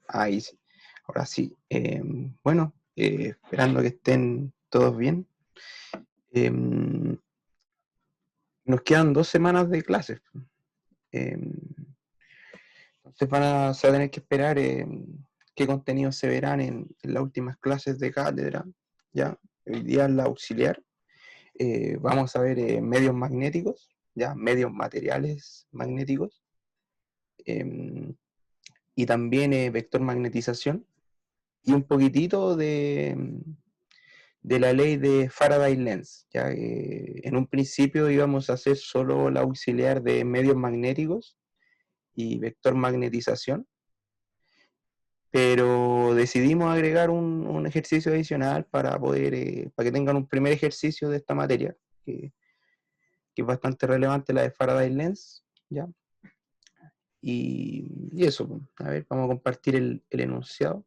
Ahí sí. Ahora sí. Bueno, esperando que estén todos bien. Em, Nos quedan 2 semanas de clases. Em, entonces se va a tener que esperar qué contenidos se verán en las últimas clases de cátedra. ¿Ya? Hoy día en la auxiliar vamos a ver medios magnéticos, ¿ya? Medios materiales magnéticos. em, y también vector magnetización. Y un poquitito de la ley de Faraday-Lenz. ¿Ya? En un principio íbamos a hacer solo la auxiliar de medios magnéticos y vector magnetización, pero decidimos agregar un ejercicio adicional para poder, para que tengan un primer ejercicio de esta materia, que es bastante relevante, la de Faraday-Lenz. ¿Ya? Y eso, a ver, vamos a compartir el enunciado.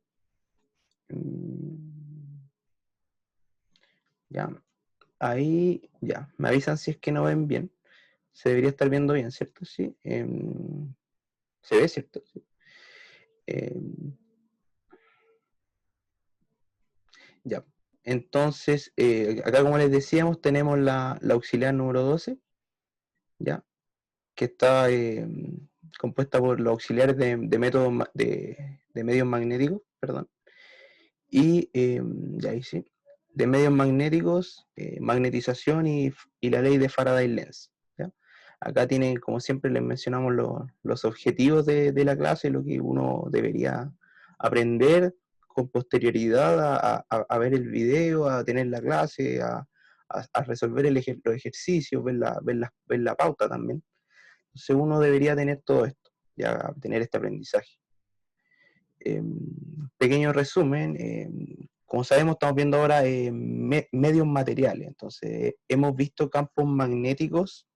Ya, ahí, ya, me avisan si es que no ven bien. Se debería estar viendo bien, ¿cierto? Sí. Se ve, ¿cierto? Sí. Ya. Entonces, acá como les decíamos, tenemos la auxiliar número 12, ¿ya? Que está compuesta por los auxiliares de métodos de medios magnéticos, perdón. Y, ya ahí sí, de medios magnéticos, magnetización y la ley de Faraday-Lenz. Acá tienen, como siempre les mencionamos, los objetivos de la clase, lo que uno debería aprender con posterioridad a ver el video, a tener la clase, a resolver los ejercicios, ver la pauta también. Entonces uno debería tener todo esto, ya tener este aprendizaje. Pequeño resumen, como sabemos, estamos viendo ahora medios materiales. Entonces, hemos visto campos magnéticos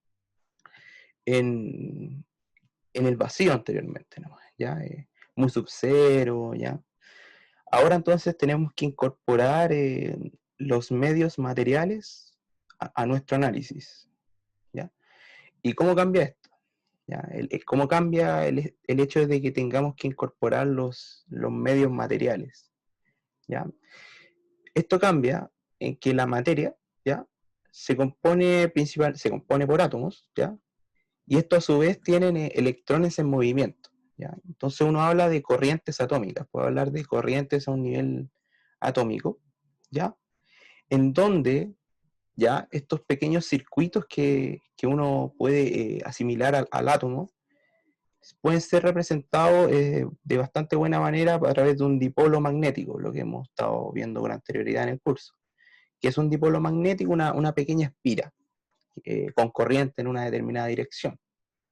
en, en el vacío anteriormente, ¿no? ¿Ya? Muy sub-cero, ¿ya? Ahora entonces tenemos que incorporar los medios materiales a nuestro análisis, ¿ya? ¿Y cómo cambia esto? ¿Ya? ¿Cómo cambia el hecho de que tengamos que incorporar los medios materiales? ¿Ya? Esto cambia en que la materia, ¿ya? Se compone por átomos, ¿ya? Y estos a su vez tienen electrones en movimiento, ¿ya? Entonces uno habla de corrientes atómicas, puede hablar de corrientes a un nivel atómico, ¿ya? En donde ya estos pequeños circuitos que uno puede asimilar al átomo pueden ser representados de bastante buena manera a través de un dipolo magnético, lo que hemos estado viendo con anterioridad en el curso, que es un dipolo magnético, una pequeña espira con corriente en una determinada dirección,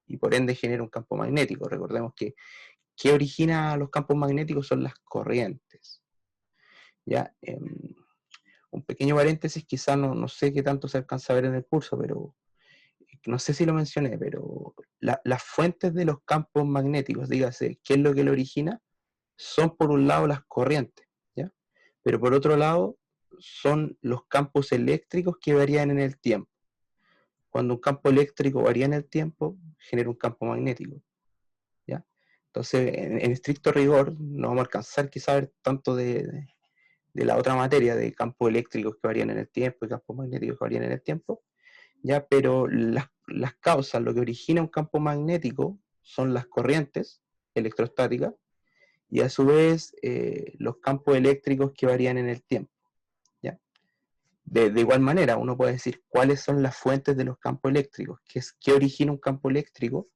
y por ende genera un campo magnético. Recordemos que origina los campos magnéticos son las corrientes. ¿Ya? Un pequeño paréntesis, quizás no sé qué tanto se alcanza a ver en el curso, pero no sé si lo mencioné, pero las fuentes de los campos magnéticos, dígase, ¿qué es lo que lo origina? Son por un lado las corrientes, ¿ya? Pero por otro lado son los campos eléctricos que varían en el tiempo. Cuando un campo eléctrico varía en el tiempo, genera un campo magnético, ¿ya? Entonces, en estricto rigor, no vamos a alcanzar quizá a ver tanto de la otra materia, de campos eléctricos que varían en el tiempo y campos magnéticos que varían en el tiempo, ¿ya? Pero las causas, lo que origina un campo magnético, son las corrientes electrostáticas y a su vez los campos eléctricos que varían en el tiempo, ¿ya? De igual manera, uno puede decir cuáles son las fuentes de los campos eléctricos, qué origina un campo eléctrico,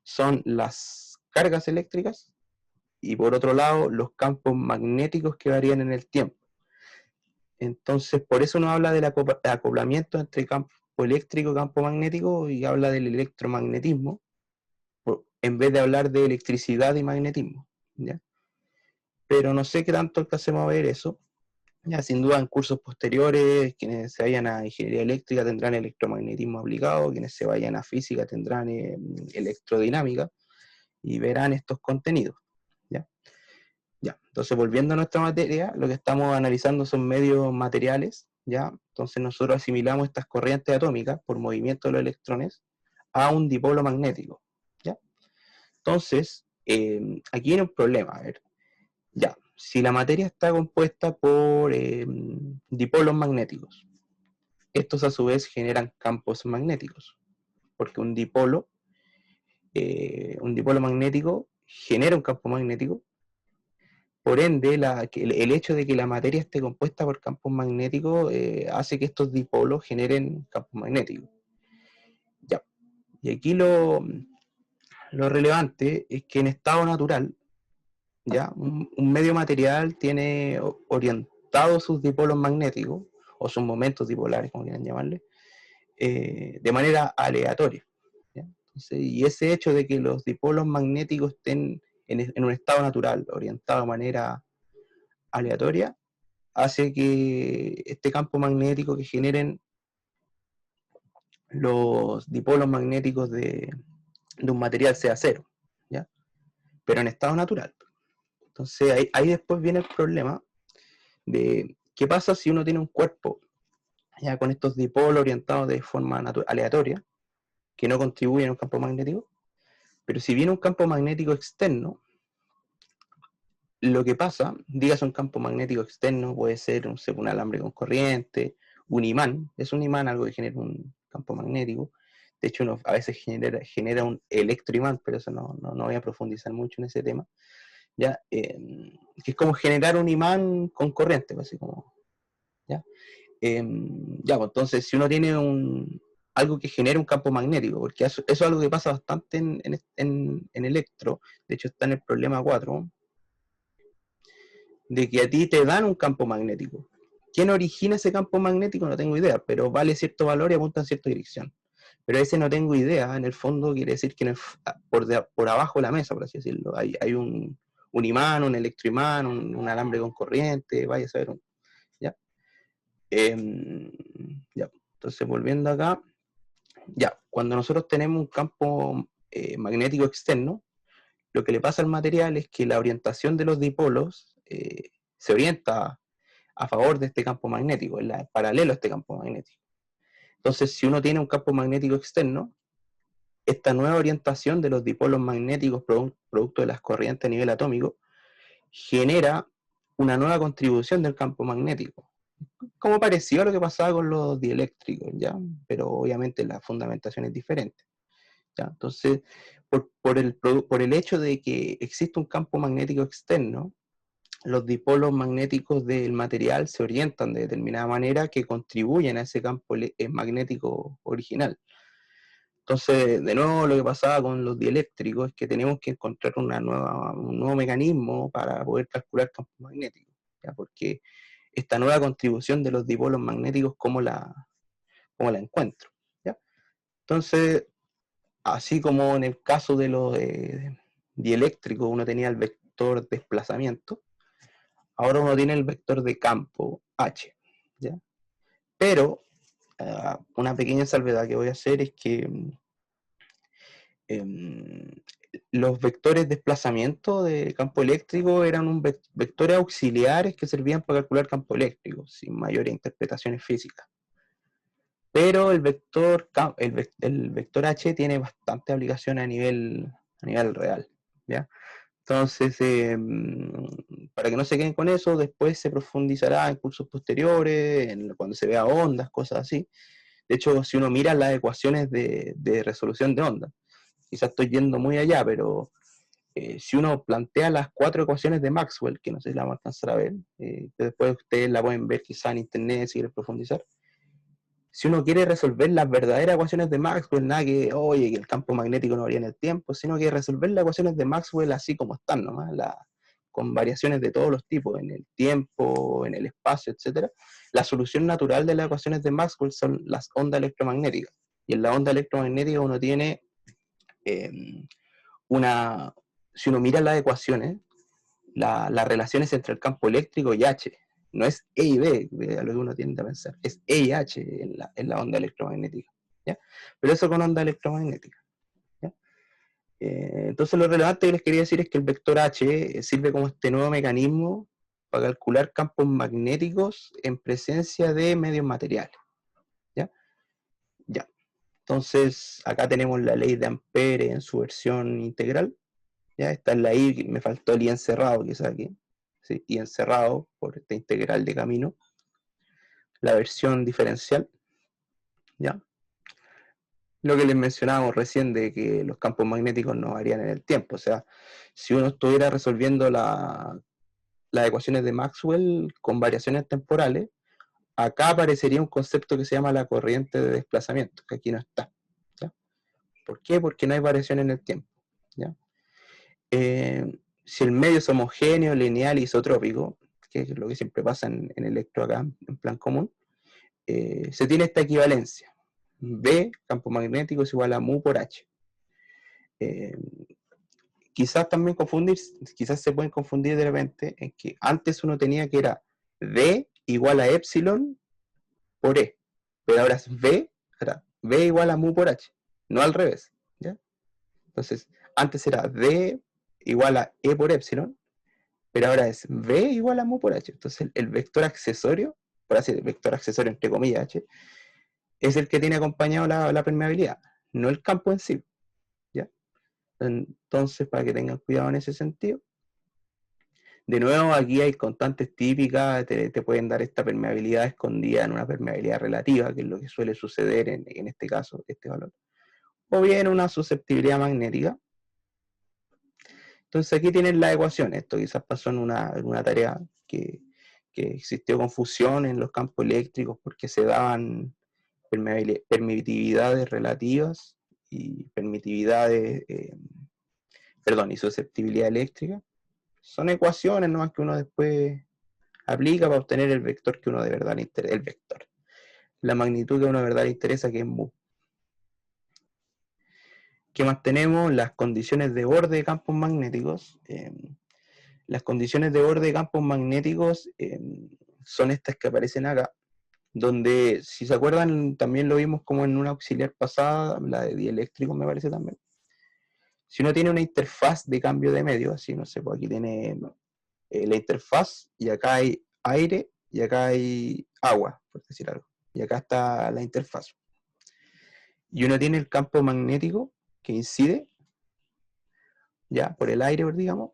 son las cargas eléctricas y por otro lado los campos magnéticos que varían en el tiempo. Entonces, por eso uno habla del acoplamiento entre campo eléctrico y campo magnético y habla del electromagnetismo, en vez de hablar de electricidad y magnetismo, ¿ya? Pero no sé qué tanto alcancemos a ver eso. Ya, sin duda en cursos posteriores, quienes se vayan a ingeniería eléctrica tendrán electromagnetismo aplicado, quienes se vayan a física tendrán electrodinámica y verán estos contenidos. ¿Ya? Ya, entonces volviendo a nuestra materia, lo que estamos analizando son medios materiales, ¿ya? Entonces nosotros asimilamos estas corrientes atómicas por movimiento de los electrones a un dipolo magnético, ¿ya? Entonces, aquí viene un problema, a ver, Ya, si la materia está compuesta por dipolos magnéticos, estos a su vez generan campos magnéticos, porque un dipolo magnético genera un campo magnético. Por ende, el hecho de que la materia esté compuesta por campos magnéticos hace que estos dipolos generen campos magnéticos. Ya. Y aquí lo relevante es que en estado natural, ¿ya? Un medio material tiene orientados sus dipolos magnéticos, o sus momentos dipolares, como quieran llamarle, de manera aleatoria. ¿Ya? Entonces, y ese hecho de que los dipolos magnéticos estén en un estado natural, orientado de manera aleatoria, hace que este campo magnético que generen los dipolos magnéticos de un material sea cero, ¿ya? Pero en estado natural. Entonces ahí después viene el problema de qué pasa si uno tiene un cuerpo ya con estos dipolos orientados de forma aleatoria, que no contribuyen a un campo magnético, pero si viene un campo magnético externo, lo que pasa, digas un campo magnético externo, puede ser un alambre con corriente, un imán, es un imán algo que genera un campo magnético. De hecho, uno a veces genera un electroimán, pero eso no voy a profundizar mucho en ese tema. ¿Ya? Que es como generar un imán con corriente, así como, ¿ya? Ya, pues, entonces, si uno tiene algo que genera un campo magnético, porque eso es algo que pasa bastante en electro, de hecho está en el problema 4, de que a ti te dan un campo magnético. ¿Quién origina ese campo magnético? No tengo idea, pero vale cierto valor y apunta en cierta dirección. Pero ese no tengo idea, en el fondo quiere decir que por abajo de la mesa, por así decirlo, hay un imán, un electroimán, un alambre con corriente, vaya a saber. ¿Ya? Ya. Entonces, volviendo acá, ya, cuando nosotros tenemos un campo magnético externo, lo que le pasa al material es que la orientación de los dipolos se orienta a favor de este campo magnético, paralelo a este campo magnético. Entonces, si uno tiene un campo magnético externo, esta nueva orientación de los dipolos magnéticos producto de las corrientes a nivel atómico genera una nueva contribución del campo magnético, como parecido a lo que pasaba con los dieléctricos, ¿ya? Pero obviamente la fundamentación es diferente. ¿Ya? Entonces, por el hecho de que existe un campo magnético externo, los dipolos magnéticos del material se orientan de determinada manera que contribuyen a ese campo magnético original. Entonces, de nuevo, lo que pasaba con los dieléctricos es que tenemos que encontrar un nuevo mecanismo para poder calcular campos magnéticos, ¿ya? Porque esta nueva contribución de los dipolos magnéticos, ¿cómo la encuentro? ¿Ya? Entonces, así como en el caso de los dieléctricos uno tenía el vector desplazamiento, ahora uno tiene el vector de campo H, ¿ya? Pero una pequeña salvedad que voy a hacer es que em, los vectores de desplazamiento de campo eléctrico eran vectores auxiliares que servían para calcular campo eléctrico, sin mayores interpretaciones físicas. Pero el vector H tiene bastante aplicación a nivel real, ¿ya? Entonces, para que no se queden con eso, después se profundizará en cursos posteriores, cuando se vea ondas, cosas así. De hecho, si uno mira las ecuaciones de resolución de ondas, quizás estoy yendo muy allá, pero si uno plantea las 4 ecuaciones de Maxwell, que no sé si la vamos a alcanzar a ver, que después ustedes la pueden ver quizás en internet si quieren profundizar. Si uno quiere resolver las verdaderas ecuaciones de Maxwell, nada que, oye, que el campo magnético no varía en el tiempo, sino que resolver las ecuaciones de Maxwell así como están nomás, con variaciones de todos los tipos, en el tiempo, en el espacio, etc. La solución natural de las ecuaciones de Maxwell son las ondas electromagnéticas. Y en la onda electromagnética uno tiene eh, una... Si uno mira las ecuaciones, las relaciones entre el campo eléctrico y H. No es E y B, a lo que uno tiende a pensar, es E y H en la onda electromagnética. ¿Ya? Pero eso con onda electromagnética. ¿Ya? Entonces lo relevante que les quería decir es que el vector H sirve como este nuevo mecanismo para calcular campos magnéticos en presencia de medios materiales. ¿Ya? Ya. Entonces acá tenemos la ley de Ampere en su versión integral. ¿Ya? Esta es la I, me faltó el I encerrado quizá aquí. ¿sí? Y encerrado por esta integral de camino, la versión diferencial, ¿ya? Lo que les mencionábamos recién de que los campos magnéticos no varían en el tiempo, o sea, si uno estuviera resolviendo las ecuaciones de Maxwell con variaciones temporales, acá aparecería un concepto que se llama la corriente de desplazamiento, que aquí no está, ¿ya? ¿Por qué? Porque no hay variación en el tiempo, ¿ya? Si el medio es homogéneo, lineal y isotrópico, que es lo que siempre pasa en electro acá, en plan común, se tiene esta equivalencia. B, campo magnético, es igual a mu por H. Eh, quizás también confundir, quizás se pueden confundir de repente en que antes uno tenía que era D igual a epsilon por E, pero ahora es B igual a mu por H, no al revés, ¿ya? Entonces, antes era D igual a E por epsilon, pero ahora es B igual a mu por H. Entonces, el vector accesorio, por así decirlo, el vector accesorio entre comillas H, es el que tiene acompañado la permeabilidad, no el campo en sí, ¿ya? Entonces, para que tengan cuidado en ese sentido. De nuevo, aquí hay constantes típicas, te pueden dar esta permeabilidad escondida en una permeabilidad relativa, que es lo que suele suceder en este caso, este valor. O bien una susceptibilidad magnética. Entonces aquí tienen la ecuación. Esto quizás pasó en una tarea que existió confusión en los campos eléctricos porque se daban permitividades relativas y permitividades, y susceptibilidad eléctrica. Son ecuaciones nomás que uno después aplica para obtener el vector que uno de verdad le interesa, el vector, la magnitud que a uno de verdad le interesa, que es mu. ¿Qué más tenemos? Las condiciones de borde de campos magnéticos. Las condiciones de borde de campos magnéticos son estas que aparecen acá, donde, si se acuerdan, también lo vimos como en una auxiliar pasada, la de dieléctrico me parece también. Si uno tiene una interfaz de cambio de medio, así, no sé, pues aquí tiene la interfaz y acá hay aire y acá hay agua, por decir algo. Y acá está la interfaz. Y uno tiene el campo magnético que incide, ya, por el aire, digamos.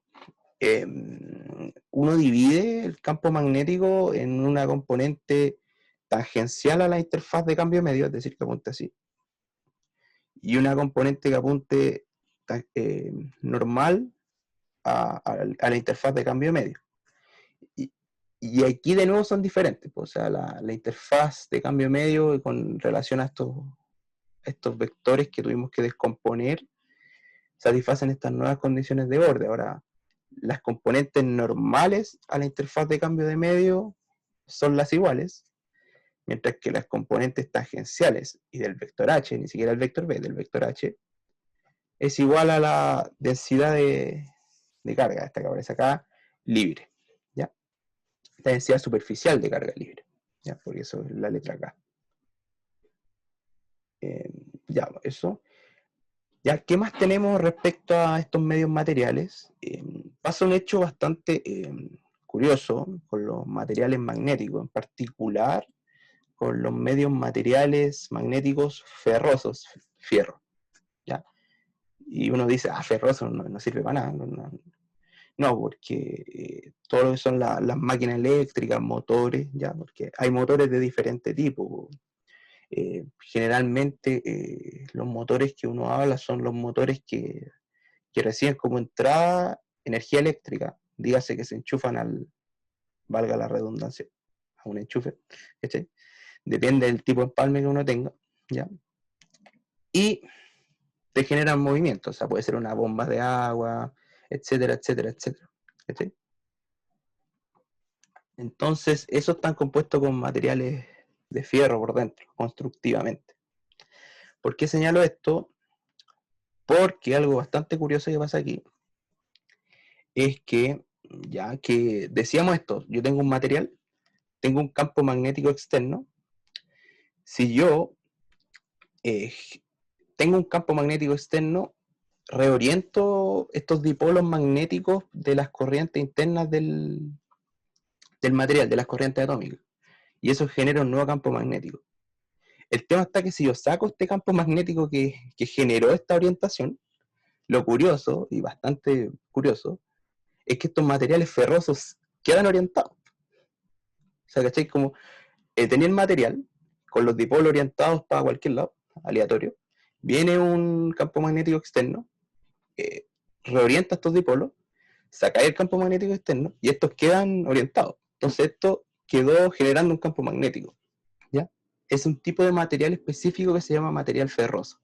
Uno divide el campo magnético en una componente tangencial a la interfaz de cambio medio, es decir, que apunte así, y una componente que apunte normal a la interfaz de cambio medio. Y aquí de nuevo son diferentes, pues, o sea, la interfaz de cambio medio con relación a estos vectores que tuvimos que descomponer satisfacen estas nuevas condiciones de borde. Ahora, las componentes normales a la interfaz de cambio de medio son las iguales, mientras que las componentes tangenciales y del vector H, ni siquiera el vector B, del vector H, es igual a la densidad de carga, esta que aparece acá, libre, ¿ya? La densidad superficial de carga libre, ¿ya? Por eso es la letra K. Ya, eso. Ya, ¿qué más tenemos respecto a estos medios materiales? Pasa un hecho bastante curioso con los materiales magnéticos, en particular con los medios materiales magnéticos ferrosos, fierro, ¿ya? Y uno dice, ferroso no sirve para nada. No, porque todo lo que son las máquinas eléctricas, motores, ¿ya? Porque hay motores de diferente tipo. Generalmente los motores que uno habla son los motores que reciben como entrada energía eléctrica, dígase que se enchufan valga la redundancia, a un enchufe, ¿cachai? Depende del tipo de empalme que uno tenga, ¿ya? Y te generan movimientos, o sea, puede ser una bomba de agua, etcétera, etcétera, etcétera, ¿cachai? Entonces, esos están compuestos con materiales de fierro por dentro, constructivamente. ¿Por qué señalo esto? Porque algo bastante curioso que pasa aquí es que, ya que decíamos esto, yo tengo un material, tengo un campo magnético externo. Si yo eh, tengo un campo magnético externo, reoriento estos dipolos magnéticos de las corrientes internas del material, de las corrientes atómicas, y eso genera un nuevo campo magnético. El tema está que si yo saco este campo magnético que generó esta orientación, lo curioso, y bastante curioso, es que estos materiales ferrosos quedan orientados. O sea, ¿cachai? Como tenía el material con los dipolos orientados para cualquier lado, aleatorio. Viene un campo magnético externo, reorienta estos dipolos, saca el campo magnético externo y estos quedan orientados. Entonces esto quedó generando un campo magnético. ¿Ya? Es un tipo de material específico que se llama material ferroso.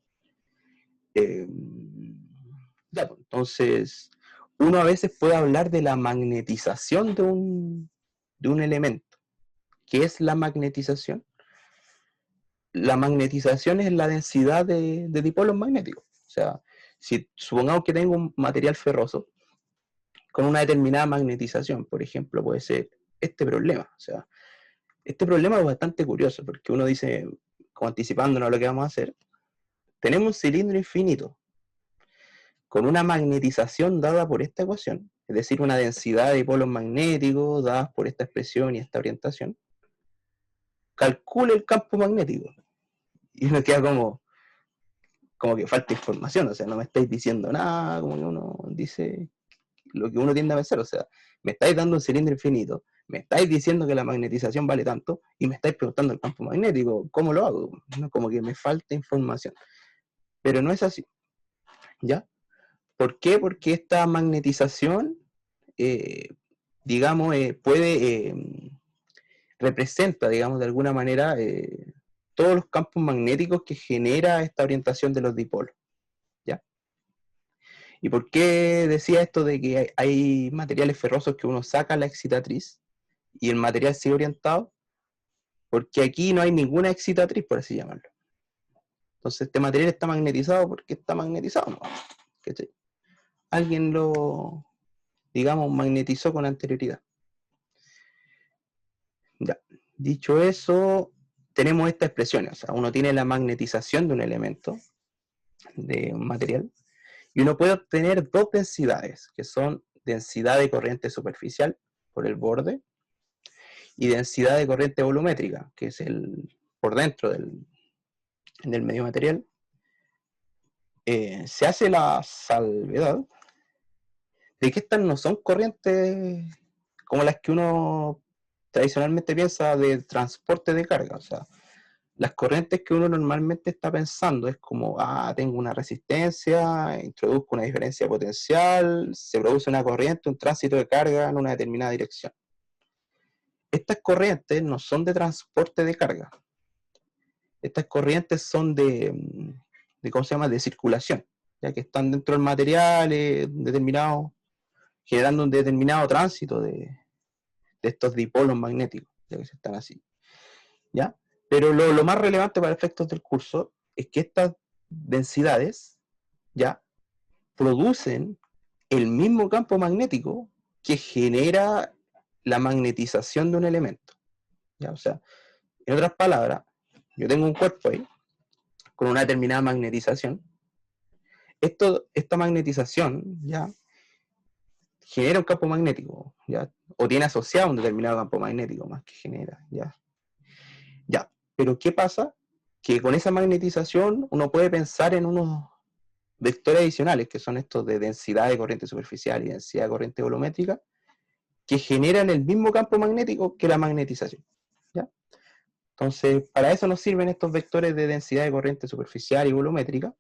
Ya, pues, entonces, uno a veces puede hablar de la magnetización de un elemento. ¿Qué es la magnetización? La magnetización es la densidad de dipolos magnéticos. O sea, si supongamos que tengo un material ferroso con una determinada magnetización, por ejemplo, puede ser este problema. O sea, este problema es bastante curioso porque uno dice, como anticipándonos a lo que vamos a hacer, tenemos un cilindro infinito con una magnetización dada por esta ecuación, es decir, una densidad de dipolos magnéticos dadas por esta expresión y esta orientación. Calcule el campo magnético. Y uno queda como que falta información, o sea, no me estáis diciendo nada, como que uno dice lo que uno tiende a pensar, o sea, me estáis dando un cilindro infinito, me estáis diciendo que la magnetización vale tanto, y me estáis preguntando el campo magnético, ¿cómo lo hago? ¿No? Como que me falta información. Pero no es así, ¿ya? ¿Por qué? Porque esta magnetización, eh, digamos, representa, digamos, de alguna manera, todos los campos magnéticos que genera esta orientación de los dipolos. ¿Ya? ¿Y por qué decía esto de que hay materiales ferrosos que uno saca la excitatriz y el material sigue orientado? Porque aquí no hay ninguna excitatriz, por así llamarlo. Entonces este material está magnetizado porque está magnetizado, ¿no? ¿Cachai? Alguien lo, digamos, magnetizó con anterioridad. Ya. Dicho eso, tenemos estas expresiones. O sea, uno tiene la magnetización de un elemento, de un material, y uno puede obtener dos densidades, que son densidad de corriente superficial por el borde y densidad de corriente volumétrica, que es el por dentro del medio material. Se hace la salvedad de que estas no son corrientes como las que uno tradicionalmente piensa de transporte de carga. O sea, las corrientes que uno normalmente está pensando es como, tengo una resistencia, introduzco una diferencia potencial, se produce una corriente, un tránsito de carga en una determinada dirección. Estas corrientes no son de transporte de carga. Estas corrientes son ¿cómo se llama?, de circulación, ya que están dentro del material determinado, generando un determinado tránsito de estos dipolos magnéticos, ya que se están así. ¿Ya? Pero lo más relevante para efectos del curso es que estas densidades ya producen el mismo campo magnético que genera la magnetización de un elemento. ¿Ya? O sea, en otras palabras, yo tengo un cuerpo ahí con una determinada magnetización. Esta magnetización ya genera un campo magnético, ¿ya? O tiene asociado un determinado campo magnético más que genera, ¿ya? Ya, pero ¿qué pasa? Que con esa magnetización uno puede pensar en unos vectores adicionales, que son estos de densidad de corriente superficial y densidad de corriente volumétrica, que generan el mismo campo magnético que la magnetización. ¿Ya? Entonces, para eso nos sirven estos vectores de densidad de corriente superficial y volumétrica,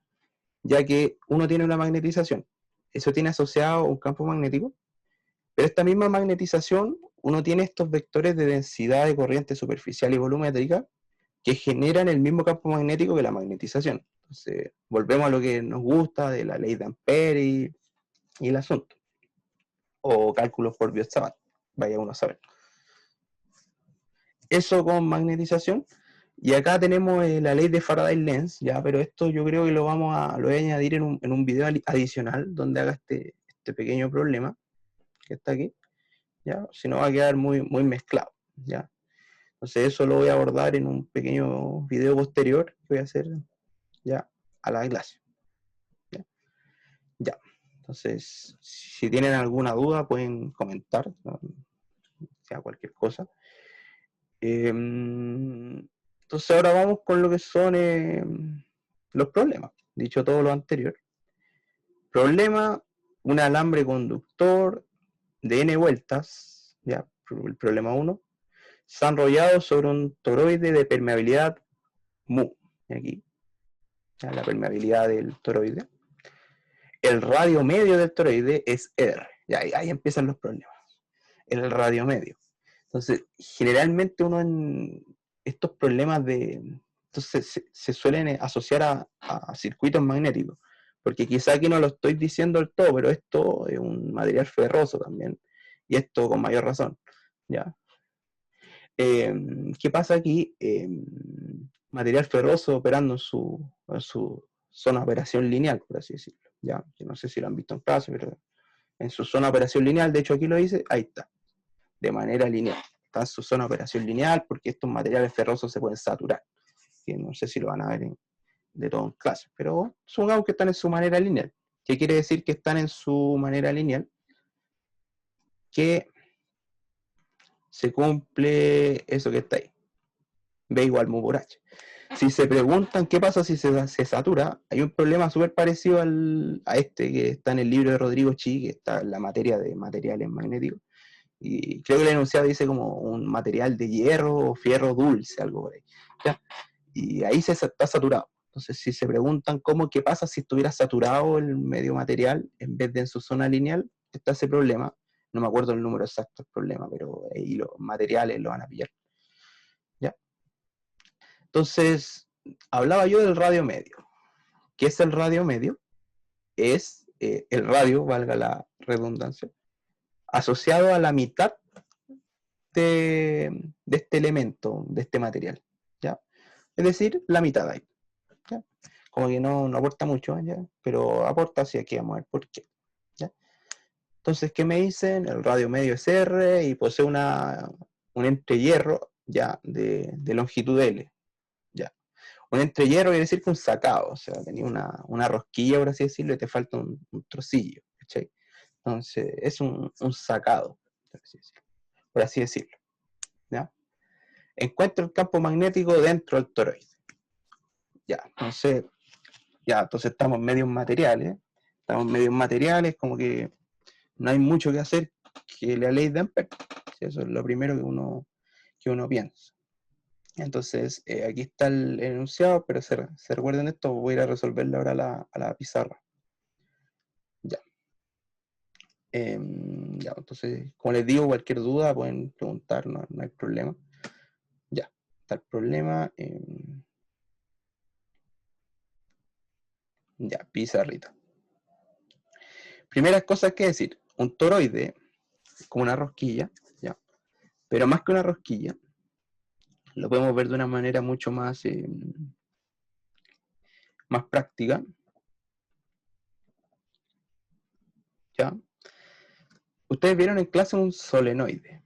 ya que uno tiene una magnetización, eso tiene asociado un campo magnético, pero esta misma magnetización, uno tiene estos vectores de densidad de corriente superficial y volumétrica, que generan el mismo campo magnético que la magnetización. Entonces, volvemos a lo que nos gusta de la ley de Ampère y el asunto. O cálculos por Biot-Savart, vaya uno a saber. Eso con magnetización. Y acá tenemos la ley de Faraday-Lenz, ya, pero esto yo creo que lo voy a añadir en un video adicional donde haga este pequeño problema que está aquí, ya, si no va a quedar muy mezclado, ya. Entonces eso lo voy a abordar en un pequeño video posterior que voy a hacer ya a la clase. Ya. Ya. Entonces, si tienen alguna duda pueden comentar, ¿no? Sea cualquier cosa. Entonces ahora vamos con lo que son los problemas. Dicho todo lo anterior. Problema, un alambre conductor de n vueltas, ¿ya? el problema 1, se ha enrollado sobre un toroide de permeabilidad mu. Y aquí, ya, la permeabilidad del toroide. El radio medio del toroide es R. Y ahí empiezan los problemas. El radio medio. Entonces, generalmente uno en estos problemas entonces se suelen asociar a circuitos magnéticos. Porque quizá aquí no lo estoy diciendo del todo, pero esto es un material ferroso también. Y esto con mayor razón. ¿Ya? ¿Qué pasa aquí? Material ferroso operando en su zona de operación lineal, por así decirlo. ¿Ya? Yo no sé si lo han visto en clase, pero en su zona de operación lineal, de hecho aquí lo dice, ahí está, de manera lineal. Está en su zona de operación lineal porque estos materiales ferrosos se pueden saturar. Que no sé si lo van a ver de todo en clase, pero supongamos que están en su manera lineal. ¿Qué quiere decir que están en su manera lineal? Que se cumple eso que está ahí. B igual mu por H. Si se preguntan qué pasa si se satura, hay un problema súper parecido a este que está en el libro de Rodrigo Chi, que está en la materia de materiales magnéticos. Y creo que el enunciado dice como un material de hierro o fierro dulce, algo por ahí. ¿Ya? Y ahí se está saturado. Entonces, si se preguntan qué pasa si estuviera saturado el medio material en vez de en su zona lineal, está ese problema. No me acuerdo el número exacto del problema, pero ahí los materiales lo van a pillar. ¿Ya? Entonces, hablaba yo del radio medio. ¿Qué es el radio medio? Es el radio, valga la redundancia, asociado a la mitad de este elemento, de este material. ¿Ya? Es decir, la mitad ahí. ¿Ya? Como que no aporta mucho, ¿ya? Pero aporta, sí, aquí vamos a ver por qué. ¿Ya? Entonces, ¿qué me dicen? El radio medio es R y posee un entrehierro ya de longitud L. ¿Ya? Un entrehierro quiere decir que un sacado, o sea, tenía una rosquilla, por así decirlo, y te falta un trocillo. ¿Cachai? Entonces, es un sacado, por así decirlo. ¿Ya? Encuentra el campo magnético dentro del toroide. Entonces estamos medios materiales, como que no hay mucho que hacer que la ley de Ampère. Eso es lo primero que uno piensa. Entonces, aquí está el enunciado, pero se recuerden esto, voy a ir a resolverlo ahora a la pizarra. Ya. Entonces, como les digo, cualquier duda pueden preguntar, no hay problema. Ya, está el problema. Ya, pizarrita. Primeras cosas que decir, un toroide es como una rosquilla, ¿ya? Pero más que una rosquilla, lo podemos ver de una manera mucho más práctica, ¿ya? Ustedes vieron en clase un solenoide.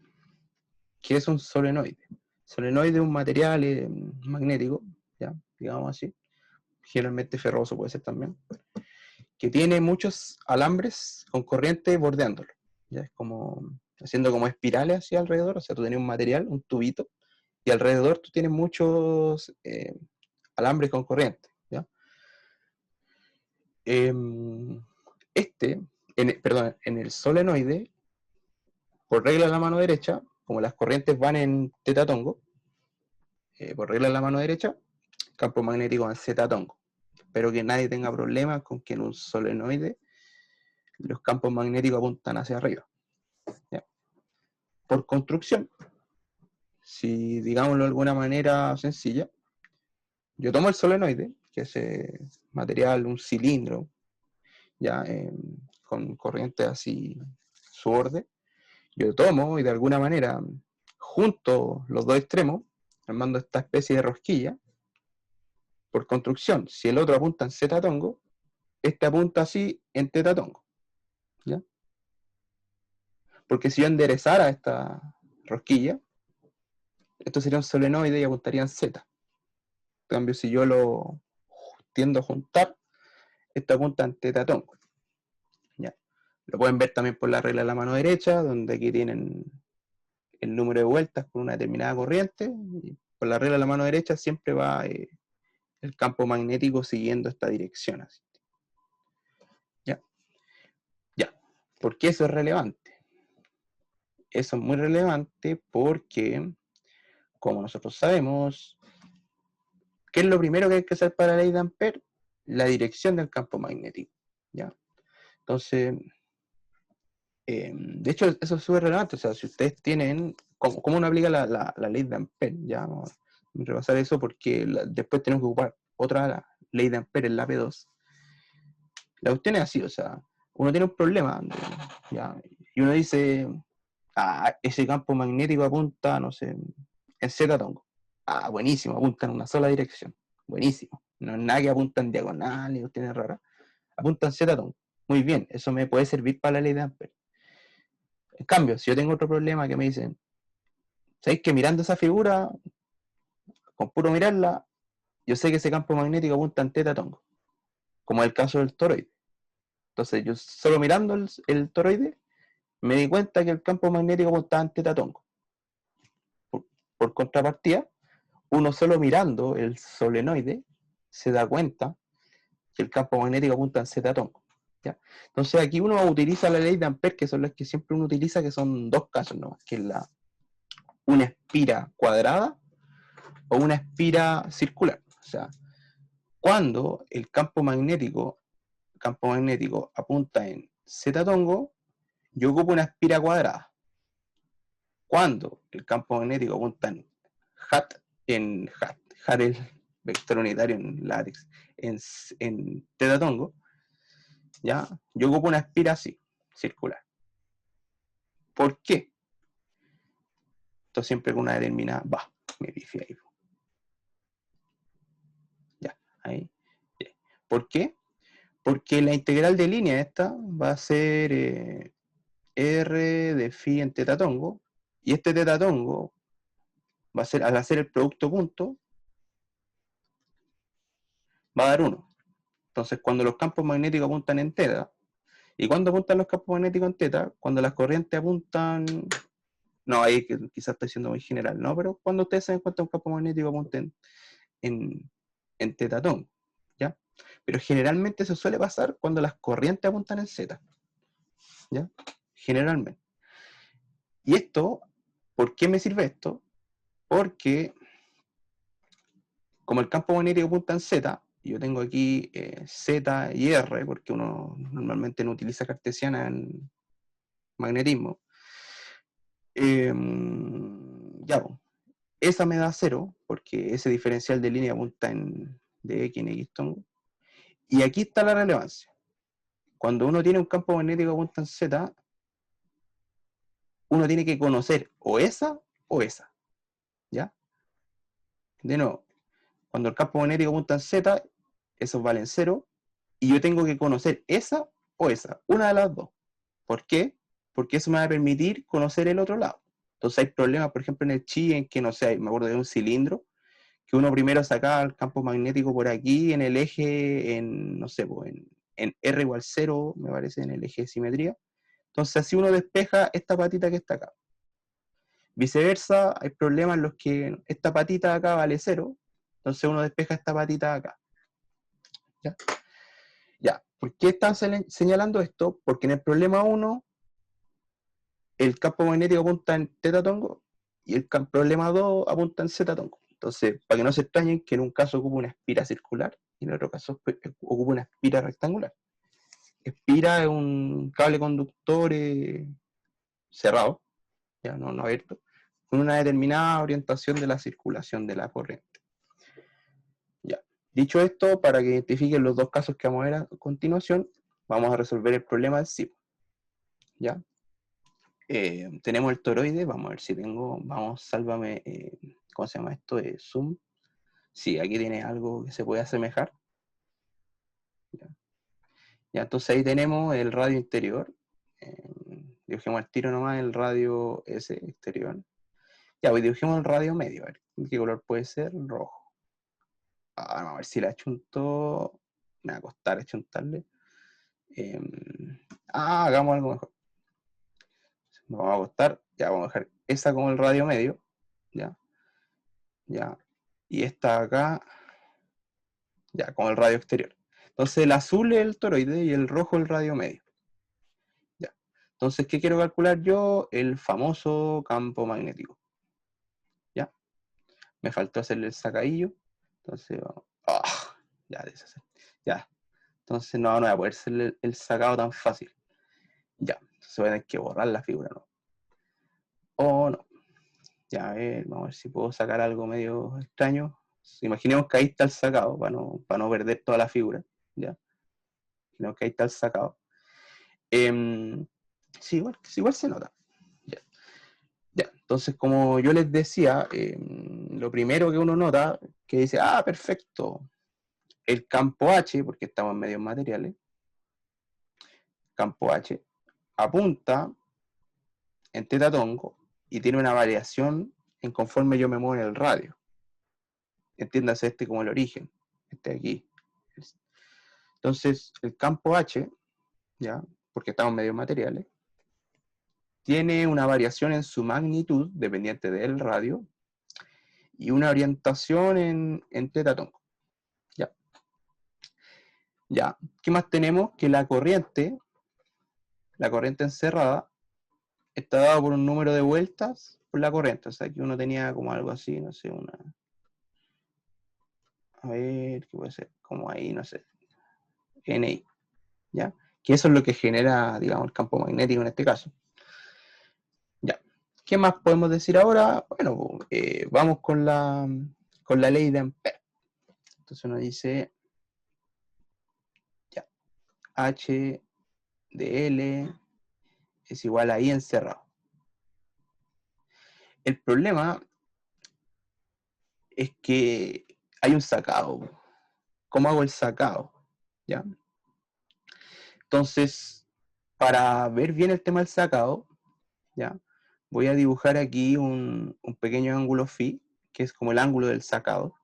¿Qué es un solenoide? Solenoide es un material magnético, ¿ya? Digamos así, generalmente ferroso puede ser también, que tiene muchos alambres con corriente bordeándolo, ¿ya? Es como haciendo como espirales hacia alrededor, o sea, tú tienes un material, un tubito, y alrededor tú tienes muchos alambres con corriente, ¿ya? En el solenoide, por regla de la mano derecha, como las corrientes van en teta-tongo, por regla de la mano derecha, campo magnético en z-tongo. Espero que nadie tenga problemas con que en un solenoide los campos magnéticos apuntan hacia arriba. ¿Ya? Por construcción, si digámoslo de alguna manera sencilla, yo tomo el solenoide, que es material, un cilindro, ya con corriente así su borde, yo tomo y de alguna manera junto los dos extremos, formando esta especie de rosquilla, por construcción, si el otro apunta en z-tongo, este apunta así en teta-tongo, ¿ya? Porque si yo enderezara esta rosquilla, esto sería un solenoide y apuntaría en z. En cambio, si yo lo tiendo a juntar, esto apunta en teta-tongo, ¿ya? Lo pueden ver también por la regla de la mano derecha, donde aquí tienen el número de vueltas con una determinada corriente, y por la regla de la mano derecha siempre va el campo magnético siguiendo esta dirección. Así. ¿Ya? ¿Por qué eso es relevante? eso es muy relevante porque, como nosotros sabemos, ¿qué es lo primero que hay que hacer para la ley de Ampère? La dirección del campo magnético, ¿ya? Entonces, de hecho, eso es súper relevante. O sea, si ustedes tienen, ¿cómo uno aplica la ley de Ampère? Ya vamos a repasar eso porque después tenemos que ocupar otra ley de Ampère en la P2. La cuestión es así, o sea, uno tiene un problema, ¿ya? Y uno dice, ese campo magnético apunta, no sé, en Z tongo. Ah, buenísimo, apunta en una sola dirección. Buenísimo. No es nada que apunta en diagonal ni cuestiones raras. Apunta en Z tongo. Muy bien, eso me puede servir para la ley de Ampère. En cambio, si yo tengo otro problema que me dicen, ¿sabéis que mirando esa figura, con puro mirarla, yo sé que ese campo magnético apunta en teta tongo? Como es el caso del toroide. Entonces, yo solo mirando el toroide, me di cuenta que el campo magnético apuntaba en teta tongo. Por contrapartida, uno solo mirando el solenoide se da cuenta que el campo magnético apunta en Z tongo. ¿Ya? Entonces aquí uno utiliza la ley de Ampère, que son las que siempre uno utiliza, que son dos casos, ¿no? Que es una espira cuadrada o una espira circular. O sea, cuando el campo magnético apunta en Z tongo, yo ocupo una espira cuadrada. Cuando el campo magnético apunta hat el vector unitario en látex, en teta tongo, ¿ya? Yo ocupo una espira así, circular. ¿Por qué? Esto siempre con una determinada, me pifié ahí. Ya, ahí. Ya. ¿Por qué? Porque la integral de línea esta va a ser R de phi en teta tongo, y este teta tongo va a ser, al hacer el producto punto, va a dar 1. Entonces, cuando los campos magnéticos apuntan en teta, ¿y cuándo apuntan los campos magnéticos en teta? Cuando las corrientes apuntan. No, ahí quizás estoy siendo muy general, ¿no? Pero cuando ustedes se dan cuenta un campo magnético apunta en teta tongo, ¿ya? Pero generalmente eso suele pasar cuando las corrientes apuntan en Z, ¿ya? Generalmente. Y esto, ¿por qué me sirve esto? Porque como el campo magnético apunta en Z, yo tengo aquí Z y R, porque uno normalmente no utiliza cartesiana en magnetismo. Ya, esa me da 0, porque ese diferencial de línea apunta de X en X tongo. Y aquí está la relevancia. Cuando uno tiene un campo magnético que apunta en Z, uno tiene que conocer o esa, ¿ya? De nuevo, cuando el campo magnético apunta en Z, esos valen 0, y yo tengo que conocer esa o esa, una de las dos. ¿Por qué? Porque eso me va a permitir conocer el otro lado. Entonces hay problemas, por ejemplo, en el chi, en que, no sé, me acuerdo de un cilindro, que uno primero sacaba el campo magnético por aquí, en el eje, no sé, en R igual 0, me parece, en el eje de simetría. Entonces así uno despeja esta patita que está acá. Viceversa, hay problemas en los que esta patita acá vale 0, entonces uno despeja esta patita acá. ¿Ya? Ya. ¿Por qué están señalando esto? Porque en el problema 1, el campo magnético apunta en teta tongo y el problema 2 apunta en z tongo. Entonces, para que no se extrañen que en un caso ocupa una espira circular y en otro caso ocupa una espira rectangular. Espira es un cable conductor cerrado, ya no abierto, con una determinada orientación de la circulación de la corriente. Ya. Dicho esto, para que identifiquen los dos casos que vamos a ver a continuación, vamos a resolver el problema del SIP. ¿Ya? Tenemos el toroide, vamos a ver si tengo, sálvame, ¿cómo se llama esto? Zoom. Sí, aquí tiene algo que se puede asemejar. ¿Ya? Ya, entonces ahí tenemos el radio interior. Dibujemos al tiro nomás el radio ese exterior. Ya, pues dibujemos el radio medio, a ver, ¿qué color puede ser? Rojo. Vamos a ver si la achunto. Me va a costar achuntarle. Hagamos algo mejor. Nos va a costar, ya vamos a dejar esa como el radio medio, ya, ya, y esta acá, ya, como el radio exterior. Entonces el azul es el toroide y el rojo el radio medio. Ya. Entonces, ¿qué quiero calcular yo? El famoso campo magnético. ¿Ya? Me faltó hacerle el sacadillo. Entonces, ya deshacer. Ya. Entonces, no voy a poder hacerle el sacado tan fácil. Ya. Entonces voy a tener que borrar la figura, ¿no? O no. Ya, a ver, vamos a ver si puedo sacar algo medio extraño. Imaginemos que ahí está el sacado, para no perder toda la figura. Ya. Imaginemos que ahí está el sacado. Sí, igual se nota. Ya. Ya. Entonces, como yo les decía, lo primero que uno nota, que dice, perfecto, el campo H, porque estamos en medios materiales, campo H, apunta en teta tongo y tiene una variación en conforme yo me muevo en el radio. Entiéndase este como el origen, este de aquí. Entonces, el campo H, ya, porque estamos en medios materiales, tiene una variación en su magnitud, dependiente del radio, y una orientación en teta tongo. Ya. Ya. ¿Qué más tenemos? Que la corriente encerrada, está dada por un número de vueltas por la corriente. O sea, aquí uno tenía como algo así, no sé, a ver, ¿qué puede ser? Como ahí, no sé, NI, ¿ya? Que eso es lo que genera, digamos, el campo magnético en este caso. Ya. ¿Qué más podemos decir ahora? Bueno, vamos con la ley de Ampère. Entonces uno dice, ya, H de L es igual a I encerrado. El problema es que hay un sacado. ¿Cómo hago el sacado? ¿Ya? Entonces, para ver bien el tema del sacado, ¿ya? Voy a dibujar aquí un pequeño ángulo phi, que es como el ángulo del sacado,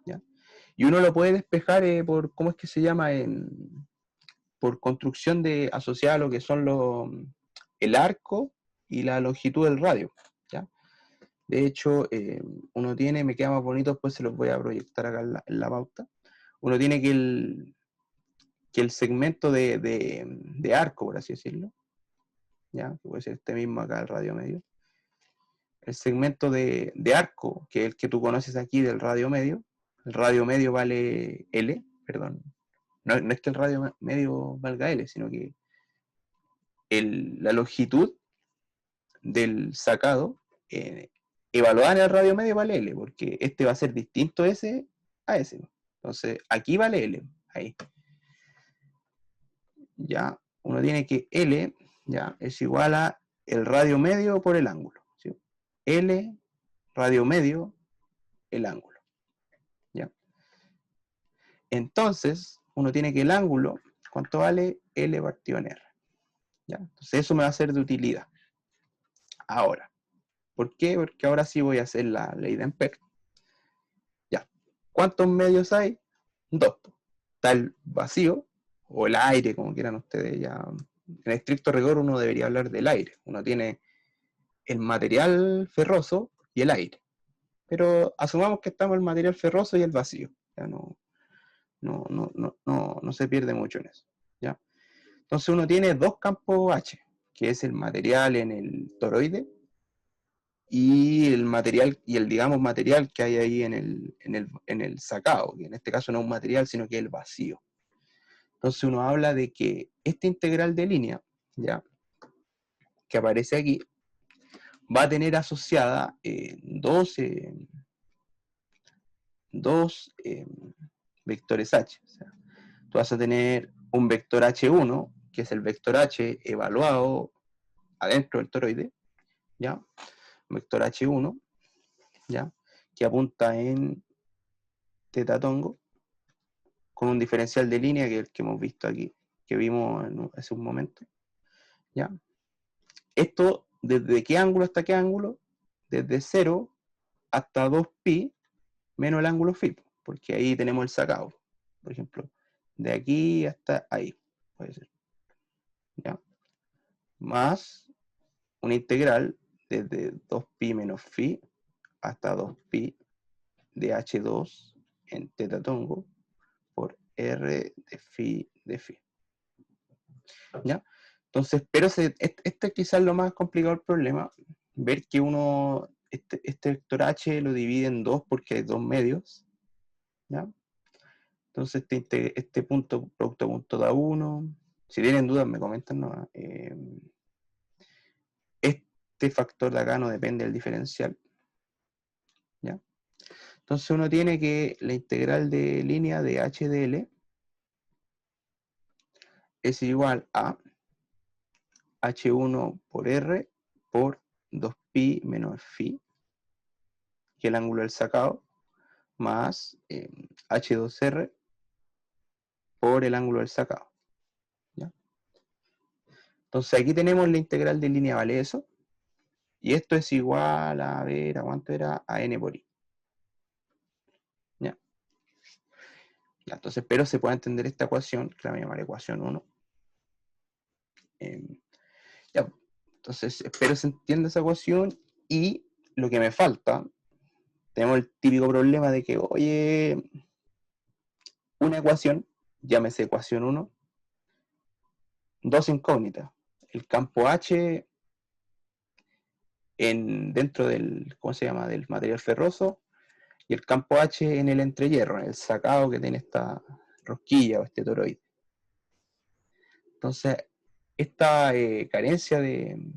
¿ya? Y uno lo puede despejar por, ¿cómo es que se llama? Por construcción asociada a lo que son el arco y la longitud del radio, ¿ya? De hecho, uno tiene, me queda más bonito, después se los voy a proyectar acá en la pauta. Uno tiene que el segmento de arco, por así decirlo, ¿ya? Que puede ser este mismo acá, el radio medio. El segmento de arco, que es el que tú conoces aquí del radio medio, el radio medio vale L, perdón. No es que el radio medio valga L, sino que la longitud del sacado evaluada en el radio medio vale L, porque este va a ser distinto ese a ese. Entonces, aquí vale L, ahí. Ya, uno tiene que L, ya, es igual a el radio medio por el ángulo, ¿sí? L, radio medio, el ángulo, ¿ya? Entonces, uno tiene que el ángulo, ¿cuánto vale? L partido en R, ¿ya? Entonces, eso me va a ser de utilidad. Ahora, ¿por qué? Porque ahora sí voy a hacer la ley de Ampère. Ya, ¿cuántos medios hay? Dos. Está el vacío, o el aire, como quieran ustedes ya. En estricto rigor uno debería hablar del aire. Uno tiene el material ferroso y el aire. Pero asumamos que estamos el material ferroso y el vacío. Ya no se pierde mucho en eso. ¿Ya? Entonces uno tiene dos campos H, que es el material en el toroide y el material, y el digamos material que hay ahí en el sacado, que en este caso no es un material, sino que es el vacío. Entonces uno habla de que esta integral de línea, ¿ya? Que aparece aquí, va a tener asociada dos vectores H. O sea, tú vas a tener un vector H1, que es el vector H evaluado adentro del toroide, ¿ya? Un vector H1, ¿ya? Que apunta en teta tongo, con un diferencial de línea que es el que hemos visto aquí, que vimos hace un momento, ¿ya? Esto, ¿desde qué ángulo hasta qué ángulo? Desde 0 hasta 2pi menos el ángulo phi, porque ahí tenemos el sacado. Por ejemplo, de aquí hasta ahí, puede ser, ¿ya? Más una integral desde 2pi menos phi hasta 2pi de H2 en teta tongo por R de phi, ¿ya? Entonces, pero este es quizás lo más complicado del problema, ver que uno, este vector H lo divide en dos porque hay dos medios, ¿ya? Entonces, este punto, producto punto da 1. Si tienen dudas, me comentan, ¿no? Este factor de acá no depende del diferencial, ¿ya? Entonces, uno tiene que la integral de línea de h de L es igual a h1 por r por 2pi menos phi, que es el ángulo del sacado, más h2r por el ángulo del sacado, ¿ya? Entonces aquí tenemos la integral de línea, vale eso, y esto es igual a ver, ¿a cuánto era? A n por i, ¿ya? Ya, entonces, pero se puede entender esta ecuación, que la voy a llamar ecuación 1. Ya, entonces, espero se entienda esa ecuación, y lo que me falta, tenemos el típico problema de que, oye, una ecuación, llámese ecuación 1, dos incógnitas. El campo H dentro del, ¿cómo se llama?, del material ferroso, y el campo H en el entrehierro, en el sacado que tiene esta rosquilla o este toroide. Entonces, esta carencia de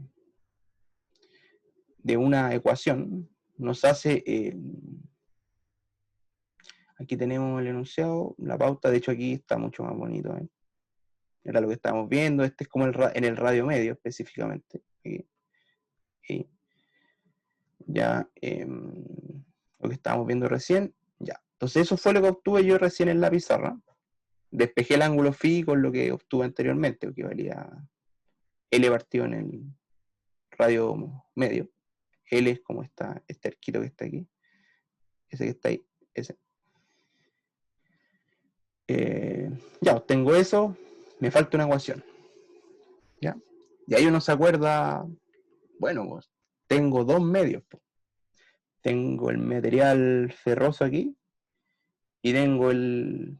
una ecuación nos hace, aquí tenemos el enunciado, la pauta, de hecho aquí está mucho más bonito, ¿eh? Era lo que estábamos viendo, este es como en el radio medio específicamente. Y ya, lo que estábamos viendo recién, ya. Entonces eso fue lo que obtuve yo recién en la pizarra. Despejé el ángulo phi con lo que obtuve anteriormente, que valía L partido en el radio medio. L es como este arquito que está aquí. Ese que está ahí, ese. Ya, obtengo eso, me falta una ecuación. ¿Ya? Y ahí uno se acuerda, bueno, pues, tengo dos medios. Pues. Tengo el material ferroso aquí y tengo el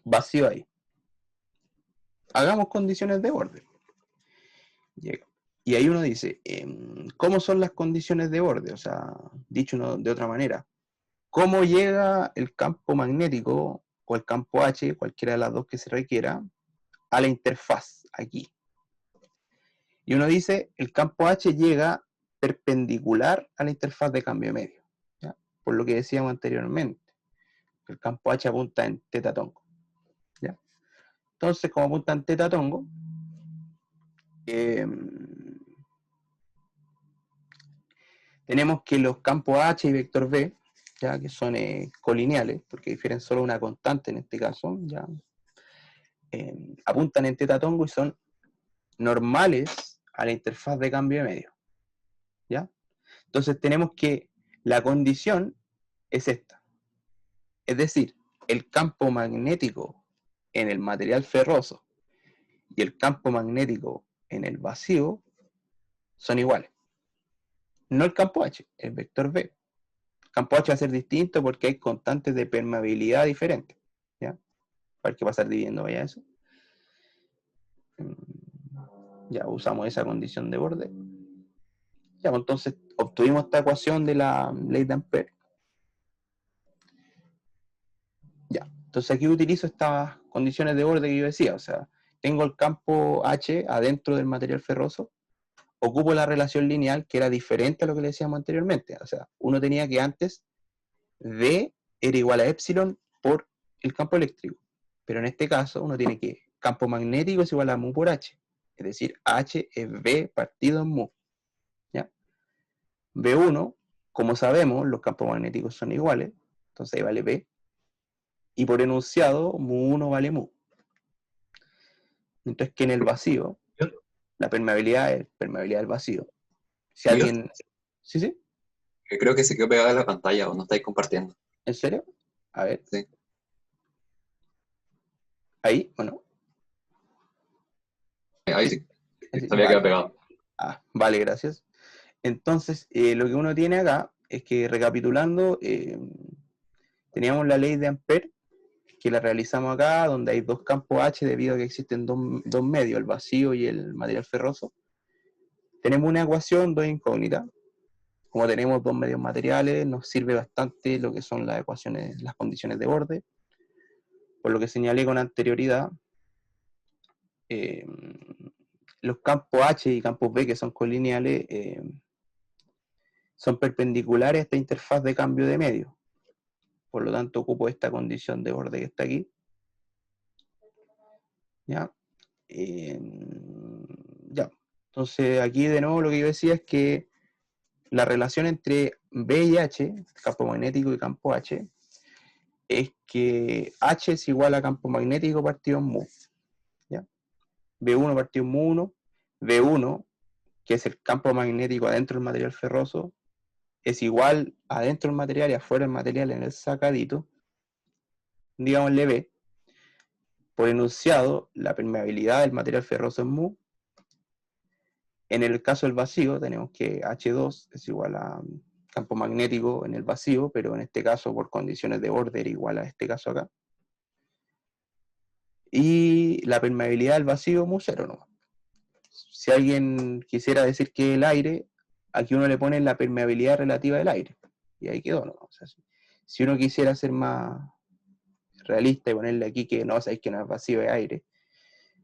vacío ahí. Hagamos condiciones de borde. Y ahí uno dice, ¿cómo son las condiciones de borde? O sea, dicho de otra manera, ¿cómo llega el campo magnético o el campo H, cualquiera de las dos que se requiera, a la interfaz aquí? Y uno dice, el campo H llega perpendicular a la interfaz de cambio medio, ¿ya? Por lo que decíamos anteriormente, el campo H apunta en teta tongo, ¿ya? Entonces, como apunta en teta tongo, tenemos que los campos H y vector V, ya que son colineales, porque difieren solo una constante en este caso, ya apuntan en teta tongo y son normales a la interfaz de cambio de medio, ¿ya? Entonces tenemos que la condición es esta, es decir, el campo magnético en el material ferroso y el campo magnético en el vacío son iguales. No el campo H, el vector V. El campo H va a ser distinto porque hay constantes de permeabilidad diferentes, ¿ya? Para que pasar dividiendo, vaya eso. Ya usamos esa condición de borde. Ya, pues entonces obtuvimos esta ecuación de la ley de Ampère. Ya, entonces aquí utilizo estas condiciones de borde que yo decía, o sea, tengo el campo H adentro del material ferroso, ocupo la relación lineal que era diferente a lo que le decíamos anteriormente, o sea, uno tenía que antes V era igual a epsilon por el campo eléctrico, pero en este caso uno tiene que campo magnético es igual a mu por H, es decir, H es V partido en mu, ¿ya? V1, como sabemos, los campos magnéticos son iguales, entonces ahí vale V, y por enunciado, mu1 vale mu. Mientras que en el vacío, la permeabilidad es permeabilidad del vacío. Si Dios, alguien... ¿Sí, sí? creo que se quedó pegada a la pantalla o no estáis compartiendo. ¿En serio? A ver. Sí. ¿Ahí o no? Ahí Sí, sí, sí, se había quedado vale. pegado. Ah, vale, gracias. Entonces, lo que uno tiene acá es que, recapitulando, teníamos la ley de Ampère, que la realizamos acá, donde hay dos campos H debido a que existen dos medios, el vacío y el material ferroso. Tenemos una ecuación, dos incógnitas. Como tenemos dos medios materiales, nos sirve bastante lo que son las ecuaciones, las condiciones de borde. Por lo que señalé con anterioridad, eh, los campos H y campos B, que son colineales, son perpendiculares a esta interfaz de cambio de medio. Por lo tanto, ocupo esta condición de borde que está aquí. ¿Ya? Ya. Entonces, aquí de nuevo lo que yo decía es que la relación entre B y H, campo magnético y campo H, es que H es igual a campo magnético partido en mu. ¿Ya? B1 partido en mu1, B1, que es el campo magnético adentro del material ferroso, es igual adentro del material y afuera del material en el sacadito, digámosle B. Por enunciado, la permeabilidad del material ferroso es mu. En el caso del vacío, tenemos que H2 es igual a campo magnético en el vacío, pero en este caso, por condiciones de borde, era igual a este caso acá. Y la permeabilidad del vacío, mu cero, ¿no? Si alguien quisiera decir que el aire, aquí uno le pone la permeabilidad relativa del aire. Y ahí quedó, ¿no? O sea, si uno quisiera ser más realista y ponerle aquí que no, sabéis que no es vacío, es aire.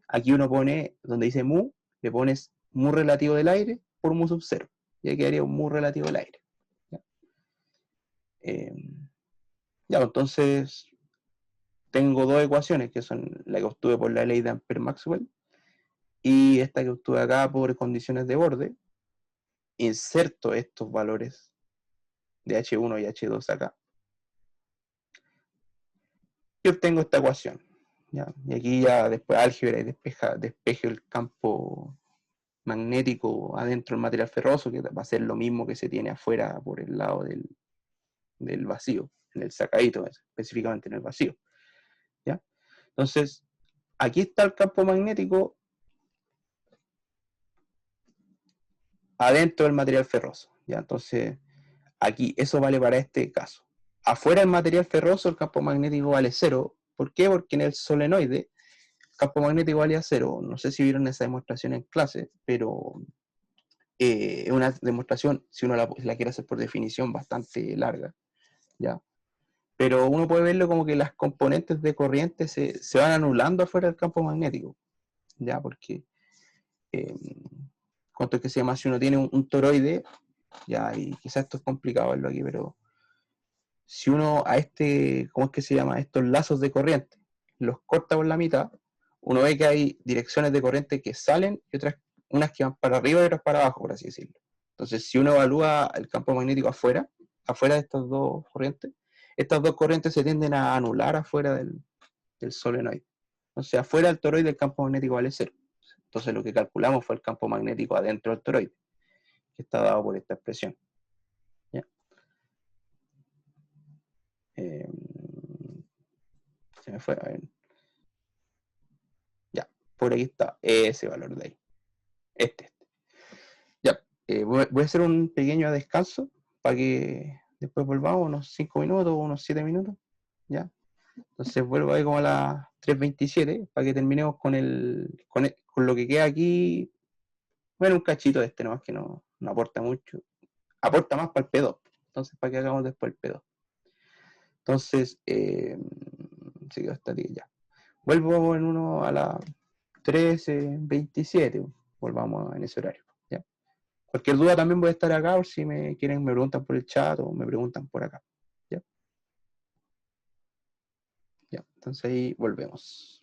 Aquí uno pone, donde dice mu, le pones mu relativo del aire por mu sub cero. Y ahí quedaría un mu relativo del aire. ¿Ya? Entonces tengo dos ecuaciones que son la que obtuve por la ley de Ampère-Maxwell y esta que obtuve acá por condiciones de borde. Inserto estos valores de H1 y H2 acá y obtengo esta ecuación. ¿Ya? Y aquí ya después álgebra y despejo el campo magnético adentro del material ferroso, que va a ser lo mismo que se tiene afuera por el lado del vacío, en el sacadito, específicamente en el vacío. ¿Ya? Entonces, aquí está el campo magnético adentro del material ferroso. ¿Ya? Entonces, aquí eso vale para este caso. Afuera del material ferroso el campo magnético vale cero. ¿Por qué? Porque en el solenoide el campo magnético valía cero. No sé si vieron esa demostración en clase, pero es una demostración, si uno la quiere hacer por definición, bastante larga. ¿Ya? Pero uno puede verlo como que las componentes de corriente se van anulando afuera del campo magnético. ¿Ya? Porque, eh, ¿cuánto es que se llama? Si uno tiene un toroide, ya, y quizás esto es complicado verlo aquí, pero si uno a ¿cómo es que se llama? Estos lazos de corriente, los corta por la mitad, uno ve que hay direcciones de corriente que salen y otras, unas que van para arriba y otras para abajo, por así decirlo. Entonces, si uno evalúa el campo magnético afuera de estas dos corrientes, estas dos corrientes se tienden a anular afuera del solenoide. Entonces, afuera del toroide el campo magnético vale cero. Entonces, lo que calculamos fue el campo magnético adentro del toroide, que está dado por esta expresión. ¿Ya? Eh, Se me fue, a ver. Ya, por ahí está ese valor de ahí. Este. Ya, voy a hacer un pequeño descanso para que después volvamos, unos 5 minutos, unos 7 minutos. Ya, entonces vuelvo ahí como a las 3:27 para que terminemos con lo que queda aquí. Bueno, un cachito de este nomás que no aporta mucho. Aporta más para el P2. Entonces, para que hagamos después el P2. Entonces, se quedó hasta aquí ya. Vuelvo en uno a las 13:27. Volvamos en ese horario. ¿Ya? Cualquier duda también voy a estar acá, o si me quieren, me preguntan por el chat o me preguntan por acá. ¿Ya? Ya. Entonces ahí volvemos.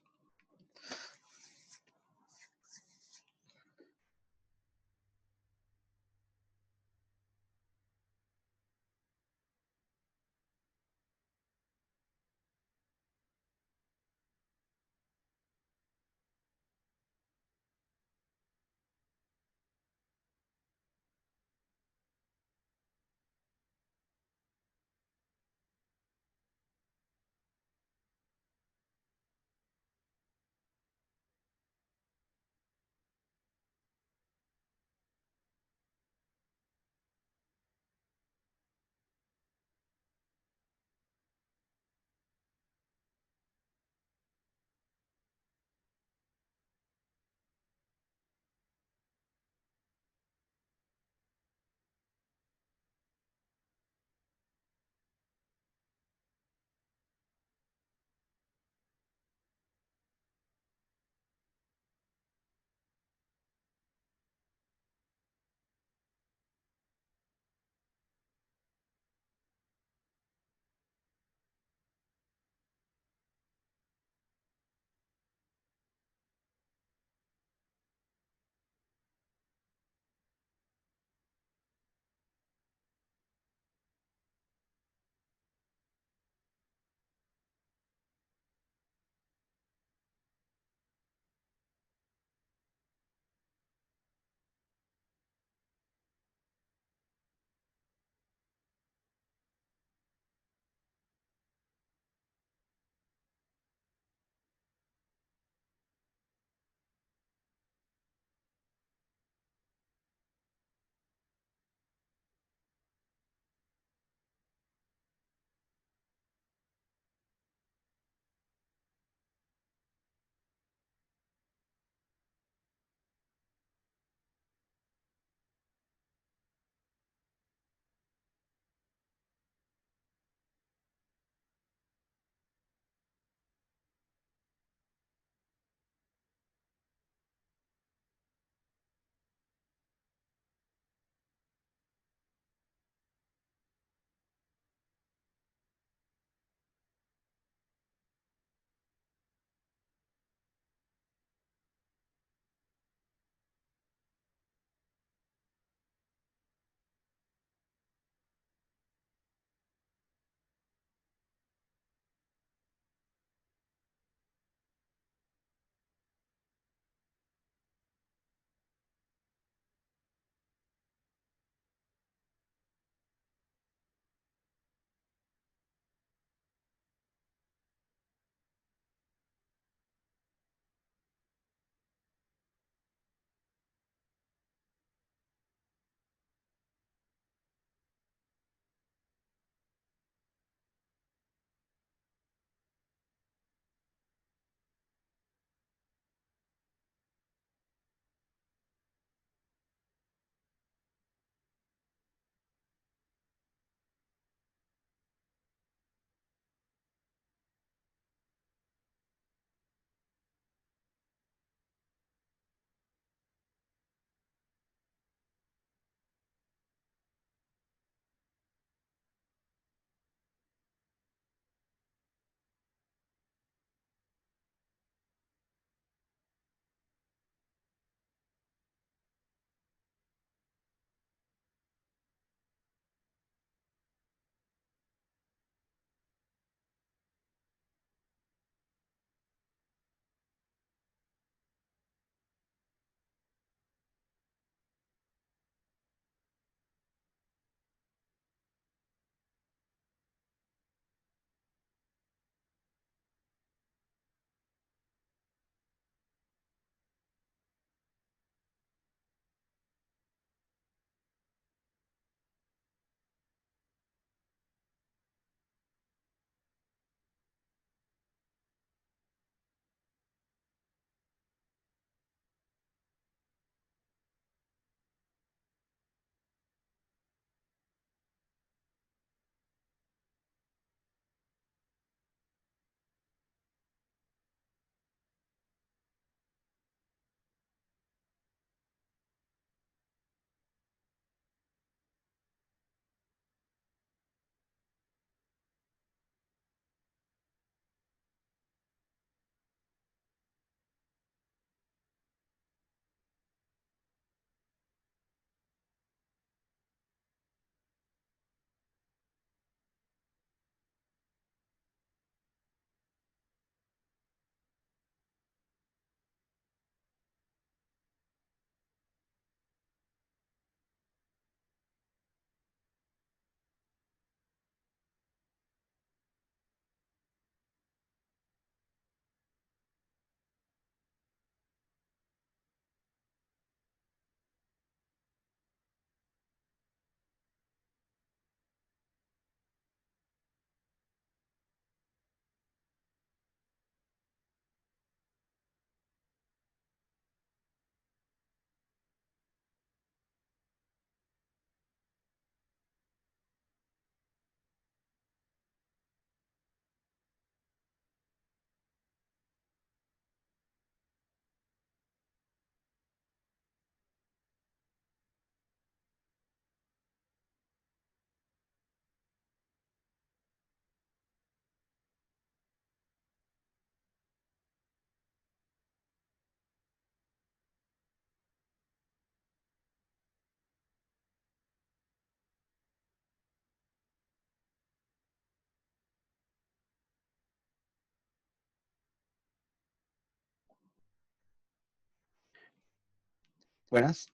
Buenas.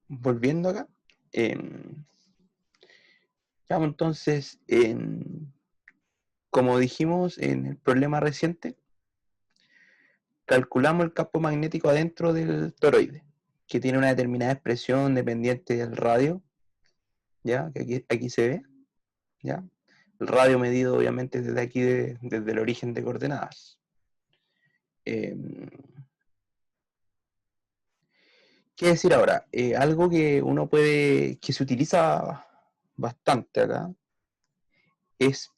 Volviendo acá. em, ya, pues, entonces, como dijimos en el problema reciente, calculamos el campo magnético adentro del toroide, que tiene una determinada expresión dependiente del radio, ¿ya? Que aquí se ve, ¿ya? El radio medido obviamente desde aquí, desde el origen de coordenadas. Em, ¿Qué decir ahora? Algo que uno puede, que se utiliza bastante acá, es,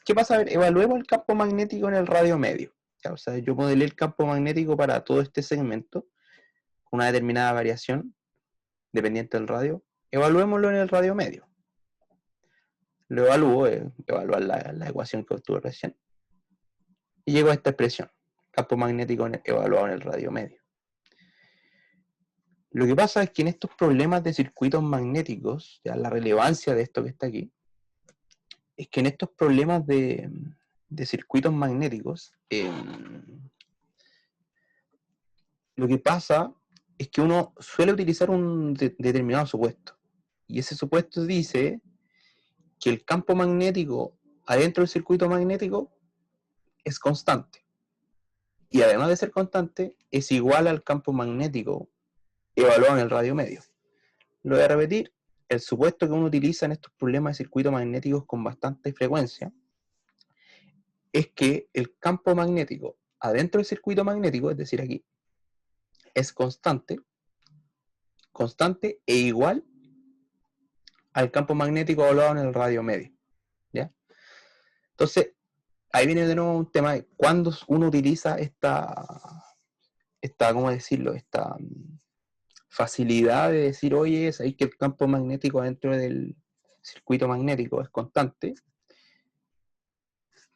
¿qué pasa? A ver, evaluemos el campo magnético en el radio medio. ¿Ya? O sea, yo modelé el campo magnético para todo este segmento, con una determinada variación, dependiente del radio. Evaluémoslo en el radio medio. Lo evalúo, evaluar la ecuación que obtuve recién, y llego a esta expresión, campo magnético evaluado en el radio medio. Lo que pasa es que en estos problemas de circuitos magnéticos, ya la relevancia de esto que está aquí, es que en estos problemas de circuitos magnéticos, lo que pasa es que uno suele utilizar un determinado supuesto. Y ese supuesto dice que el campo magnético adentro del circuito magnético es constante. Y además de ser constante, es igual al campo magnético evaluado en el radio medio. Lo voy a repetir. El supuesto que uno utiliza en estos problemas de circuitos magnéticos con bastante frecuencia es que el campo magnético adentro del circuito magnético, es decir, aquí, es constante e igual al campo magnético evaluado en el radio medio. ¿Ya? Entonces, ahí viene de nuevo un tema de cuándo uno utiliza ¿cómo decirlo? Esta facilidad de decir, oye, sabéis que el campo magnético dentro del circuito magnético es constante.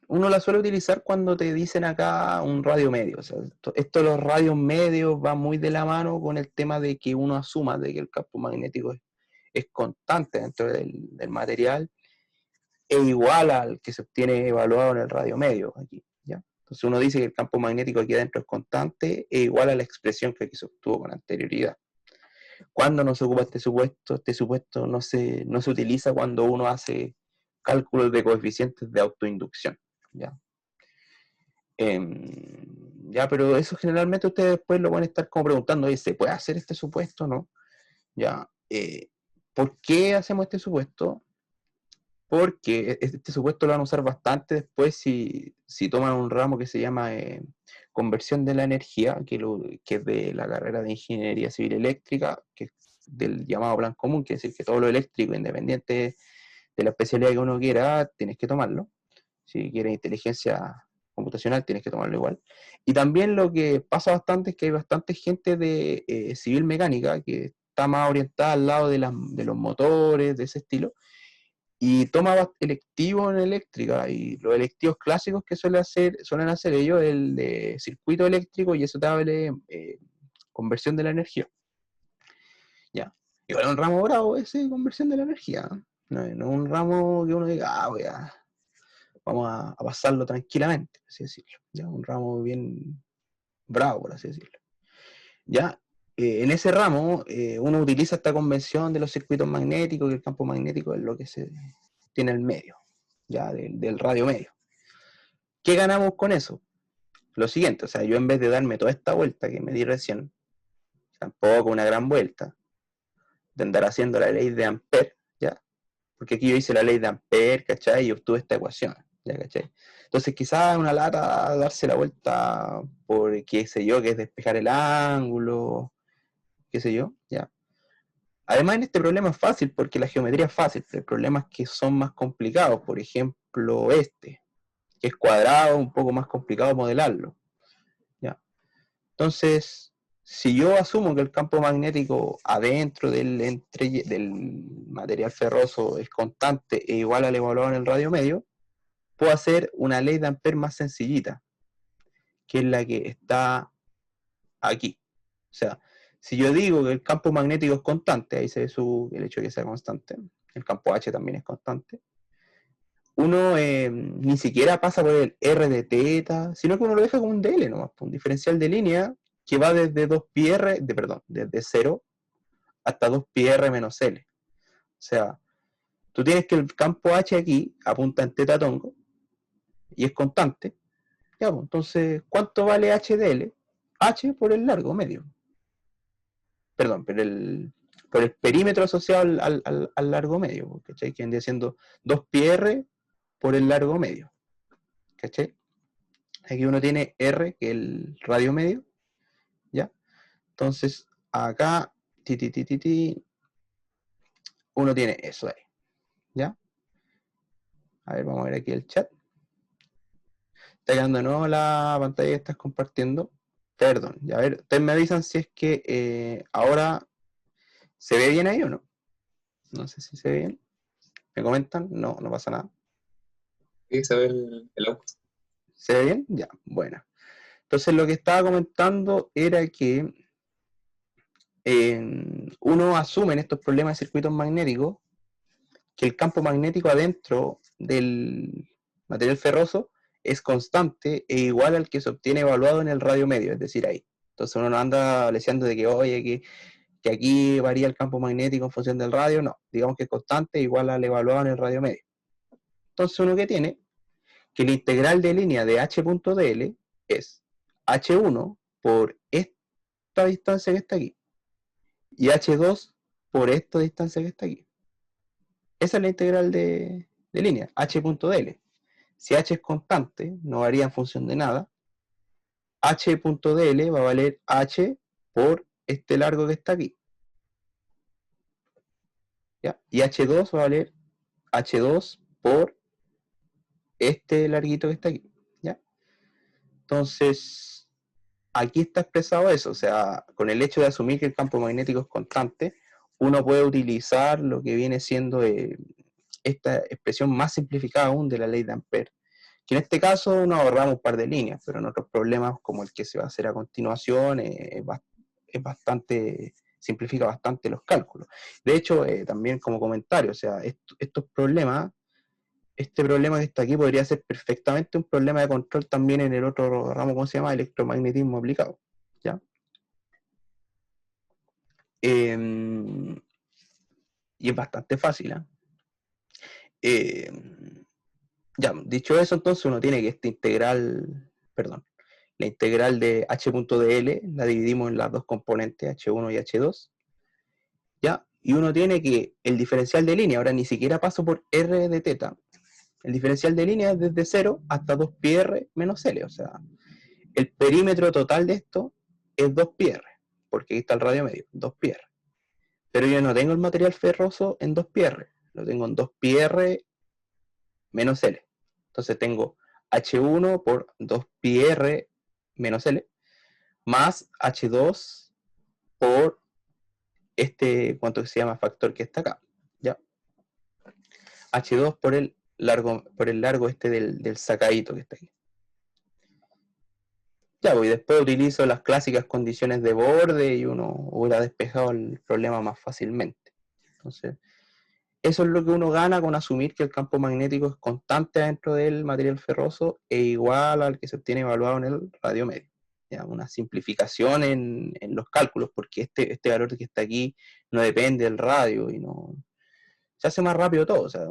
Uno la suele utilizar cuando te dicen acá un radio medio. O sea, esto de los radios medios va muy de la mano con el tema de que uno asuma de que el campo magnético es constante dentro del material e igual al que se obtiene evaluado en el radio medio aquí, ¿ya? Entonces uno dice que el campo magnético aquí adentro es constante e igual a la expresión que aquí se obtuvo con anterioridad. ¿Cuándo no se ocupa este supuesto? Este supuesto no se utiliza cuando uno hace cálculos de coeficientes de autoinducción, ¿ya? Ya, pero eso generalmente ustedes después lo van a estar como preguntando, ¿se puede hacer este supuesto o no? ¿Ya? ¿Por qué hacemos este supuesto? Porque este supuesto lo van a usar bastante después si toman un ramo que se llama conversión de la energía, que es de la carrera de ingeniería civil eléctrica, que es del llamado plan común, que es decir que todo lo eléctrico, independiente de la especialidad que uno quiera, tienes que tomarlo. Si quieres inteligencia computacional, tienes que tomarlo igual. Y también lo que pasa bastante es que hay bastante gente de civil mecánica que está más orientada al lado de los motores, de ese estilo, y toma electivo en eléctrica, y los electivos clásicos que suelen hacer ellos, el de circuito eléctrico y eso te hable conversión de la energía. Ya. Igual es un ramo bravo ese, conversión de la energía. No es un ramo que uno diga, vamos a pasarlo tranquilamente, por así decirlo. Ya, un ramo bien bravo, por así decirlo. Ya, en ese ramo uno utiliza esta convención de los circuitos magnéticos, y el campo magnético es lo que se tiene el medio, ya del radio medio. ¿Qué ganamos con eso? Lo siguiente, o sea, yo en vez de darme toda esta vuelta que me di recién, tampoco una gran vuelta, de andar haciendo la ley de Ampère, ¿ya? Porque aquí yo hice la ley de Ampère, ¿cachai? Y obtuve esta ecuación, ¿ya? ¿Cachai? Entonces quizás una lata darse la vuelta por, qué sé yo, que es despejar el ángulo, qué sé yo, ¿ya? Además, en este problema es fácil porque la geometría es fácil, pero hay problemas que son más complicados, por ejemplo, que es cuadrado, un poco más complicado modelarlo, ¿ya? Entonces, si yo asumo que el campo magnético adentro del material ferroso es constante e igual al evaluado en el radio medio, puedo hacer una ley de Ampère más sencillita, que es la que está aquí. O sea, si yo digo que el campo magnético es constante, ahí se ve el hecho de que sea constante, el campo H también es constante, uno ni siquiera pasa por el R de teta, sino que uno lo deja como un DL nomás, un diferencial de línea que va desde 2πr, desde 0 hasta 2πr menos L. O sea, tú tienes que el campo H aquí apunta en teta tongo y es constante. Ya, pues, entonces, ¿cuánto vale H de L? H por el largo medio. Perdón, por el perímetro asociado al largo medio, ¿cachai? Que vendría siendo 2πr por el largo medio, ¿cachai? Aquí uno tiene R, que es el radio medio, ¿ya? Entonces, acá, uno tiene eso ahí, ¿ya? A ver, vamos a ver aquí el chat. Está quedando de nuevo la pantalla que estás compartiendo. Perdón, ya a ver, ustedes me avisan si es que ahora se ve bien ahí o no. No sé si se ve bien. ¿Me comentan? No, no pasa nada. Sí, se ve el auto. ¿Se ve bien? Ya, bueno. Entonces lo que estaba comentando era que uno asume en estos problemas de circuitos magnéticos que el campo magnético adentro del material ferroso es constante e igual al que se obtiene evaluado en el radio medio, es decir, ahí. Entonces uno no anda leseando de que, oye, que aquí varía el campo magnético en función del radio, no. Digamos que es constante igual al evaluado en el radio medio. Entonces uno que tiene que la integral de línea de h.dl es h1 por esta distancia que está aquí y h2 por esta distancia que está aquí. Esa es la integral de línea, h.dl. Si h es constante, no varía en función de nada, h.dl va a valer h por este largo que está aquí. ¿Ya? Y h2 va a valer h2 por este larguito que está aquí. ¿Ya? Entonces, aquí está expresado eso, o sea, con el hecho de asumir que el campo magnético es constante, uno puede utilizar lo que viene siendo esta expresión más simplificada aún de la ley de Ampère, que en este caso nos ahorramos un par de líneas, pero en otros problemas como el que se va a hacer a continuación es bastante, simplifica bastante los cálculos. De hecho, también como comentario, o sea, estos problemas, este problema que está aquí podría ser perfectamente un problema de control también en el otro ramo, ¿cómo se llama? Electromagnetismo aplicado, ¿ya? Y es bastante fácil, ¿eh? Ya, dicho eso, entonces uno tiene que esta integral, perdón, la integral de h.dl la dividimos en las dos componentes, h1 y h2, ¿ya? Y uno tiene que el diferencial de línea, ahora ni siquiera paso por r de teta, el diferencial de línea es desde 0 hasta 2πr menos L, o sea, el perímetro total de esto es 2πr, porque aquí está el radio medio, 2πr. Pero yo no tengo el material ferroso en 2πr, lo tengo en 2πr menos L. Entonces tengo H1 por 2πr menos L, más H2 por este, ¿cuánto se llama? Factor que está acá, ¿ya? H2 por el largo este del sacadito que está aquí. Ya, pues, y después utilizo las clásicas condiciones de borde y uno hubiera despejado el problema más fácilmente. Entonces, eso es lo que uno gana con asumir que el campo magnético es constante dentro del material ferroso e igual al que se obtiene evaluado en el radio medio. ¿Ya? Una simplificación en los cálculos, porque este valor que está aquí no depende del radio y no se hace más rápido todo. O sea,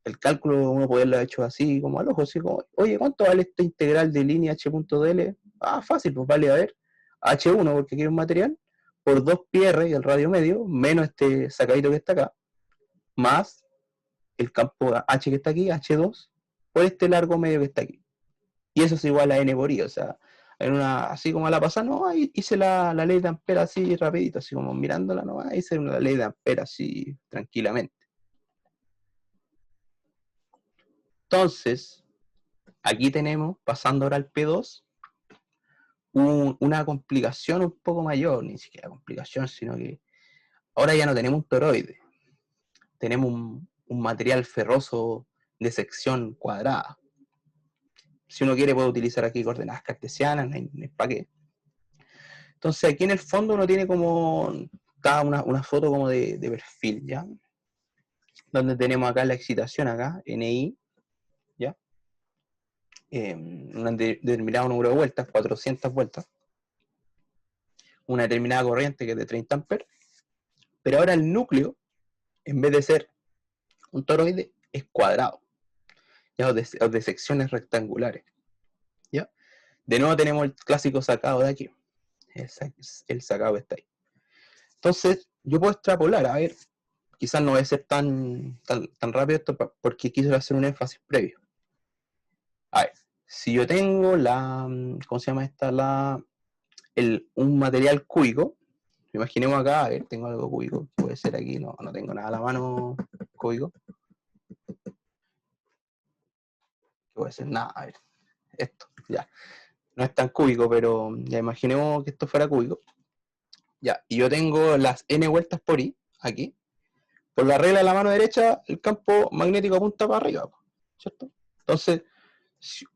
el cálculo uno puede haberlo hecho así como al ojo, así como, oye, ¿cuánto vale esta integral de línea h.dl? Ah, fácil, pues vale, a ver, h1 porque aquí hay un material, por 2πr y el radio medio, menos este sacadito que está acá, más el campo H que está aquí, H2, por este largo medio que está aquí. Y eso es igual a N por I, o sea, así como a la pasada, no, hice la ley de Ampère así rapidito, así como mirándola, no, hice una ley de Ampère así tranquilamente. Entonces, aquí tenemos, pasando ahora al P2, una complicación un poco mayor, ni siquiera complicación, sino que ahora ya no tenemos un toroide, tenemos un material ferroso de sección cuadrada. Si uno quiere puede utilizar aquí coordenadas cartesianas, no hay para qué. Entonces aquí en el fondo uno tiene como una foto como de perfil, ¿ya? Donde tenemos acá la excitación, acá, NI, ¿ya? Un determinado número de vueltas, 400 vueltas. Una determinada corriente que es de 30 amperes. Pero ahora el núcleo, en vez de ser un toroide, es cuadrado, ¿ya? O de secciones rectangulares, ¿ya? De nuevo tenemos el clásico sacado de aquí, el sacado que está ahí. Entonces, yo puedo extrapolar, a ver, quizás no va a ser tan rápido esto porque quise hacer un énfasis previo. A ver, si yo tengo ¿cómo se llama esta? Un material cúbico, imaginemos acá, a ver, tengo algo cúbico, puede ser aquí, no tengo nada a la mano cúbico. Puede ser nada, a ver, esto, ya. No es tan cúbico, pero ya imaginemos que esto fuera cúbico. Ya, y yo tengo las n vueltas por i, aquí. Por la regla de la mano derecha, el campo magnético apunta para arriba, ¿cierto? Entonces,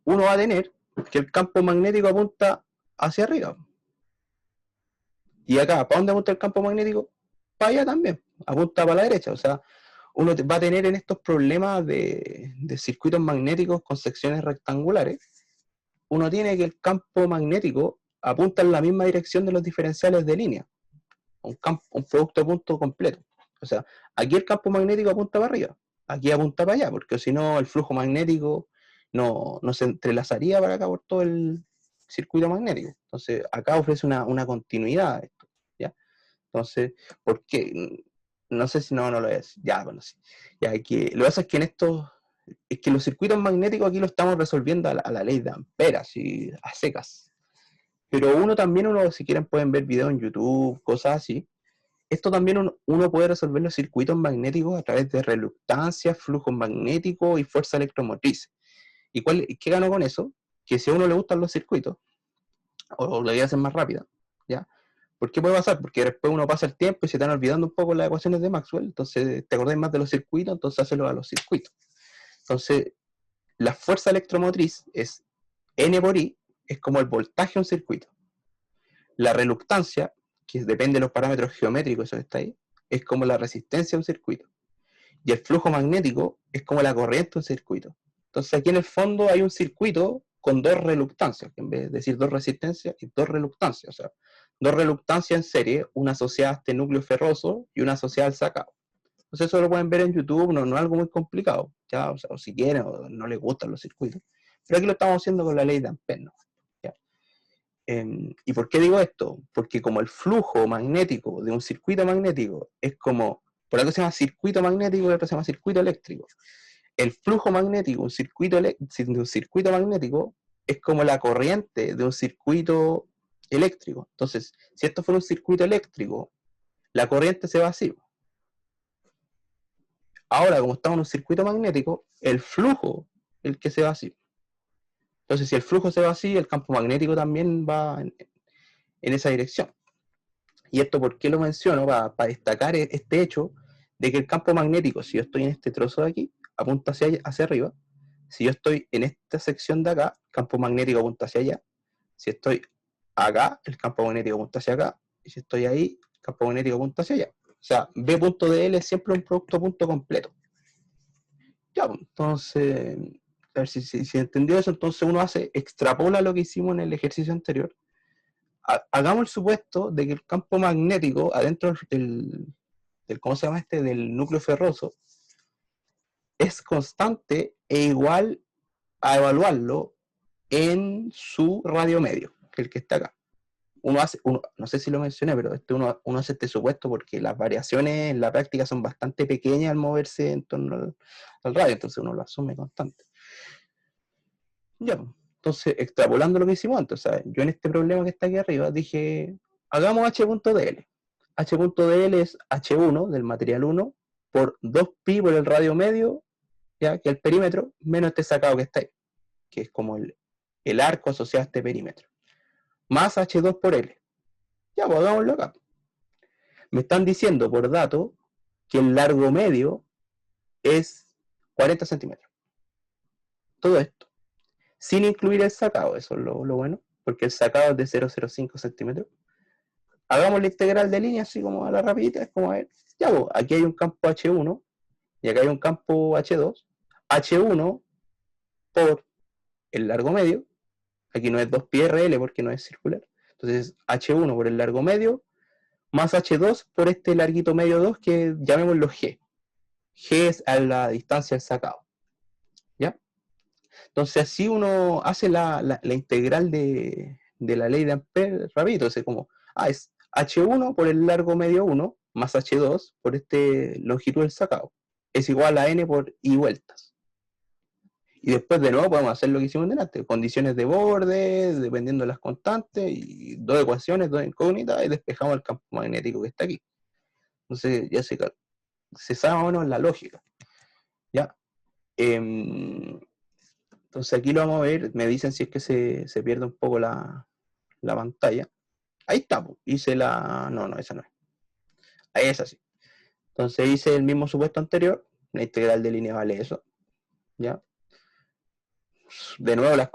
uno va a tener que el campo magnético apunta hacia arriba. Y acá, ¿para dónde apunta el campo magnético? Para allá también, apunta para la derecha. O sea, uno va a tener en estos problemas de circuitos magnéticos con secciones rectangulares, uno tiene que el campo magnético apunta en la misma dirección de los diferenciales de línea. Un producto de punto completo. O sea, aquí el campo magnético apunta para arriba, aquí apunta para allá, porque si no el flujo magnético no se entrelazaría para acá por todo el circuito magnético. Entonces, acá ofrece una continuidad esto, ¿ya? Entonces, ¿por qué? No sé si no lo es. Ya, bueno, sí. Ya, lo que pasa es que es que los circuitos magnéticos aquí lo estamos resolviendo a la ley de Ampere, así, a secas. Pero si quieren, pueden ver videos en YouTube, cosas así. Esto también uno puede resolver los circuitos magnéticos a través de reluctancia, flujo magnético y fuerza electromotriz. ¿Qué gano con eso? Que si a uno le gustan los circuitos, o la vida es más rápida, ¿ya? ¿Por qué puede pasar? Porque después uno pasa el tiempo y se están olvidando un poco las ecuaciones de Maxwell, entonces te acordás más de los circuitos, entonces hazlo a los circuitos. Entonces, la fuerza electromotriz es N por I, es como el voltaje de un circuito. La reluctancia, que depende de los parámetros geométricos, eso está ahí, es como la resistencia de un circuito. Y el flujo magnético es como la corriente de un circuito. Entonces aquí en el fondo hay un circuito con dos reluctancias, en vez de decir dos resistencias, y dos reluctancias. O sea, dos reluctancias en serie, una asociada a este núcleo ferroso y una asociada al sacado. Entonces eso lo pueden ver en YouTube, no es algo muy complicado, ¿ya? O si quieren o no les gustan los circuitos. Pero aquí lo estamos haciendo con la ley de Ampère, ¿no? ¿Y por qué digo esto? Porque como el flujo magnético de un circuito magnético es como, por algo se llama circuito magnético y otro se llama circuito eléctrico. El flujo magnético de un circuito magnético es como la corriente de un circuito eléctrico. Entonces, si esto fuera un circuito eléctrico, la corriente se va así. Ahora, como estamos en un circuito magnético, el flujo es el que se va así. Entonces, si el flujo se va así, el campo magnético también va en esa dirección. ¿Y esto por qué lo menciono? Para destacar este hecho de que el campo magnético, si yo estoy en este trozo de aquí, apunta hacia arriba. Si yo estoy en esta sección de acá, el campo magnético apunta hacia allá. Si estoy acá, el campo magnético apunta hacia acá. Y si estoy ahí, el campo magnético apunta hacia allá. O sea, B punto de L es siempre un producto punto completo. Ya, entonces, a ver si entendió eso, entonces uno extrapola lo que hicimos en el ejercicio anterior. Hagamos el supuesto de que el campo magnético adentro ¿cómo se llama este? Del núcleo ferroso es constante e igual a evaluarlo en su radio medio, el que está acá. No sé si lo mencioné, pero uno hace este supuesto porque las variaciones en la práctica son bastante pequeñas al moverse en torno al radio, entonces uno lo asume constante. Ya, entonces, extrapolando lo que hicimos antes, o sea, yo en este problema que está aquí arriba dije, hagamos h.dl. h.dl es h1 del material 1 por 2pi por el radio medio, ya que el perímetro, menos este sacado que está ahí, que es como el arco asociado a este perímetro, más h2 por l. Ya, pues hagámoslo acá. Me están diciendo por dato que el largo medio es 40 centímetros. Todo esto. Sin incluir el sacado, eso es lo bueno, porque el sacado es de 0,05 centímetros. Hagamos la integral de línea así como a la rapidita, es como a ver, ya vos, aquí hay un campo H1 y acá hay un campo H2. H1 por el largo medio, aquí no es 2πRL porque no es circular, entonces H1 por el largo medio más H2 por este larguito medio 2 que llamémoslo G. G es a la distancia del sacado. ¿Ya? Entonces así uno hace la integral de la ley de Ampère rapidito. Es como, es H1 por el largo medio 1 más H2 por este longitud del sacado. Es igual a N por I vueltas. Y después de nuevo podemos hacer lo que hicimos delante, condiciones de borde, dependiendo de las constantes, y dos ecuaciones, dos incógnitas, y despejamos el campo magnético que está aquí. Entonces ya se sabe más o menos la lógica. ¿Ya? Entonces aquí lo vamos a ver, me dicen si es que se pierde un poco la pantalla. Ahí está, hice la... No, esa no es. Ahí es así. Entonces hice el mismo supuesto anterior, la integral de línea vale eso. ¿Ya? De nuevo las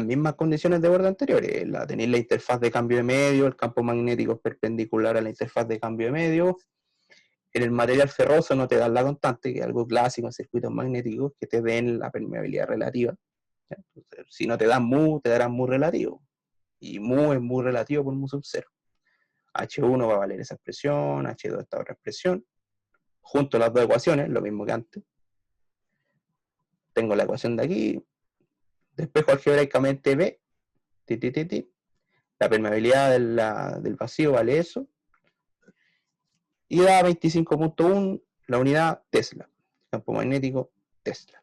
mismas condiciones de borde anteriores. Tenéis la interfaz de cambio de medio, el campo magnético es perpendicular a la interfaz de cambio de medio. En el material ferroso no te dan la constante, que es algo clásico en circuitos magnéticos, que te den la permeabilidad relativa. Entonces, si no te dan mu, te darán mu relativo. Y mu es mu relativo por mu sub 0. H1 va a valer esa expresión, H2 esta otra expresión. Junto las dos ecuaciones, lo mismo que antes. Tengo la ecuación de aquí. Despejo algebraicamente B. La permeabilidad del vacío vale eso. Y da 25.1 la unidad Tesla. Campo magnético Tesla.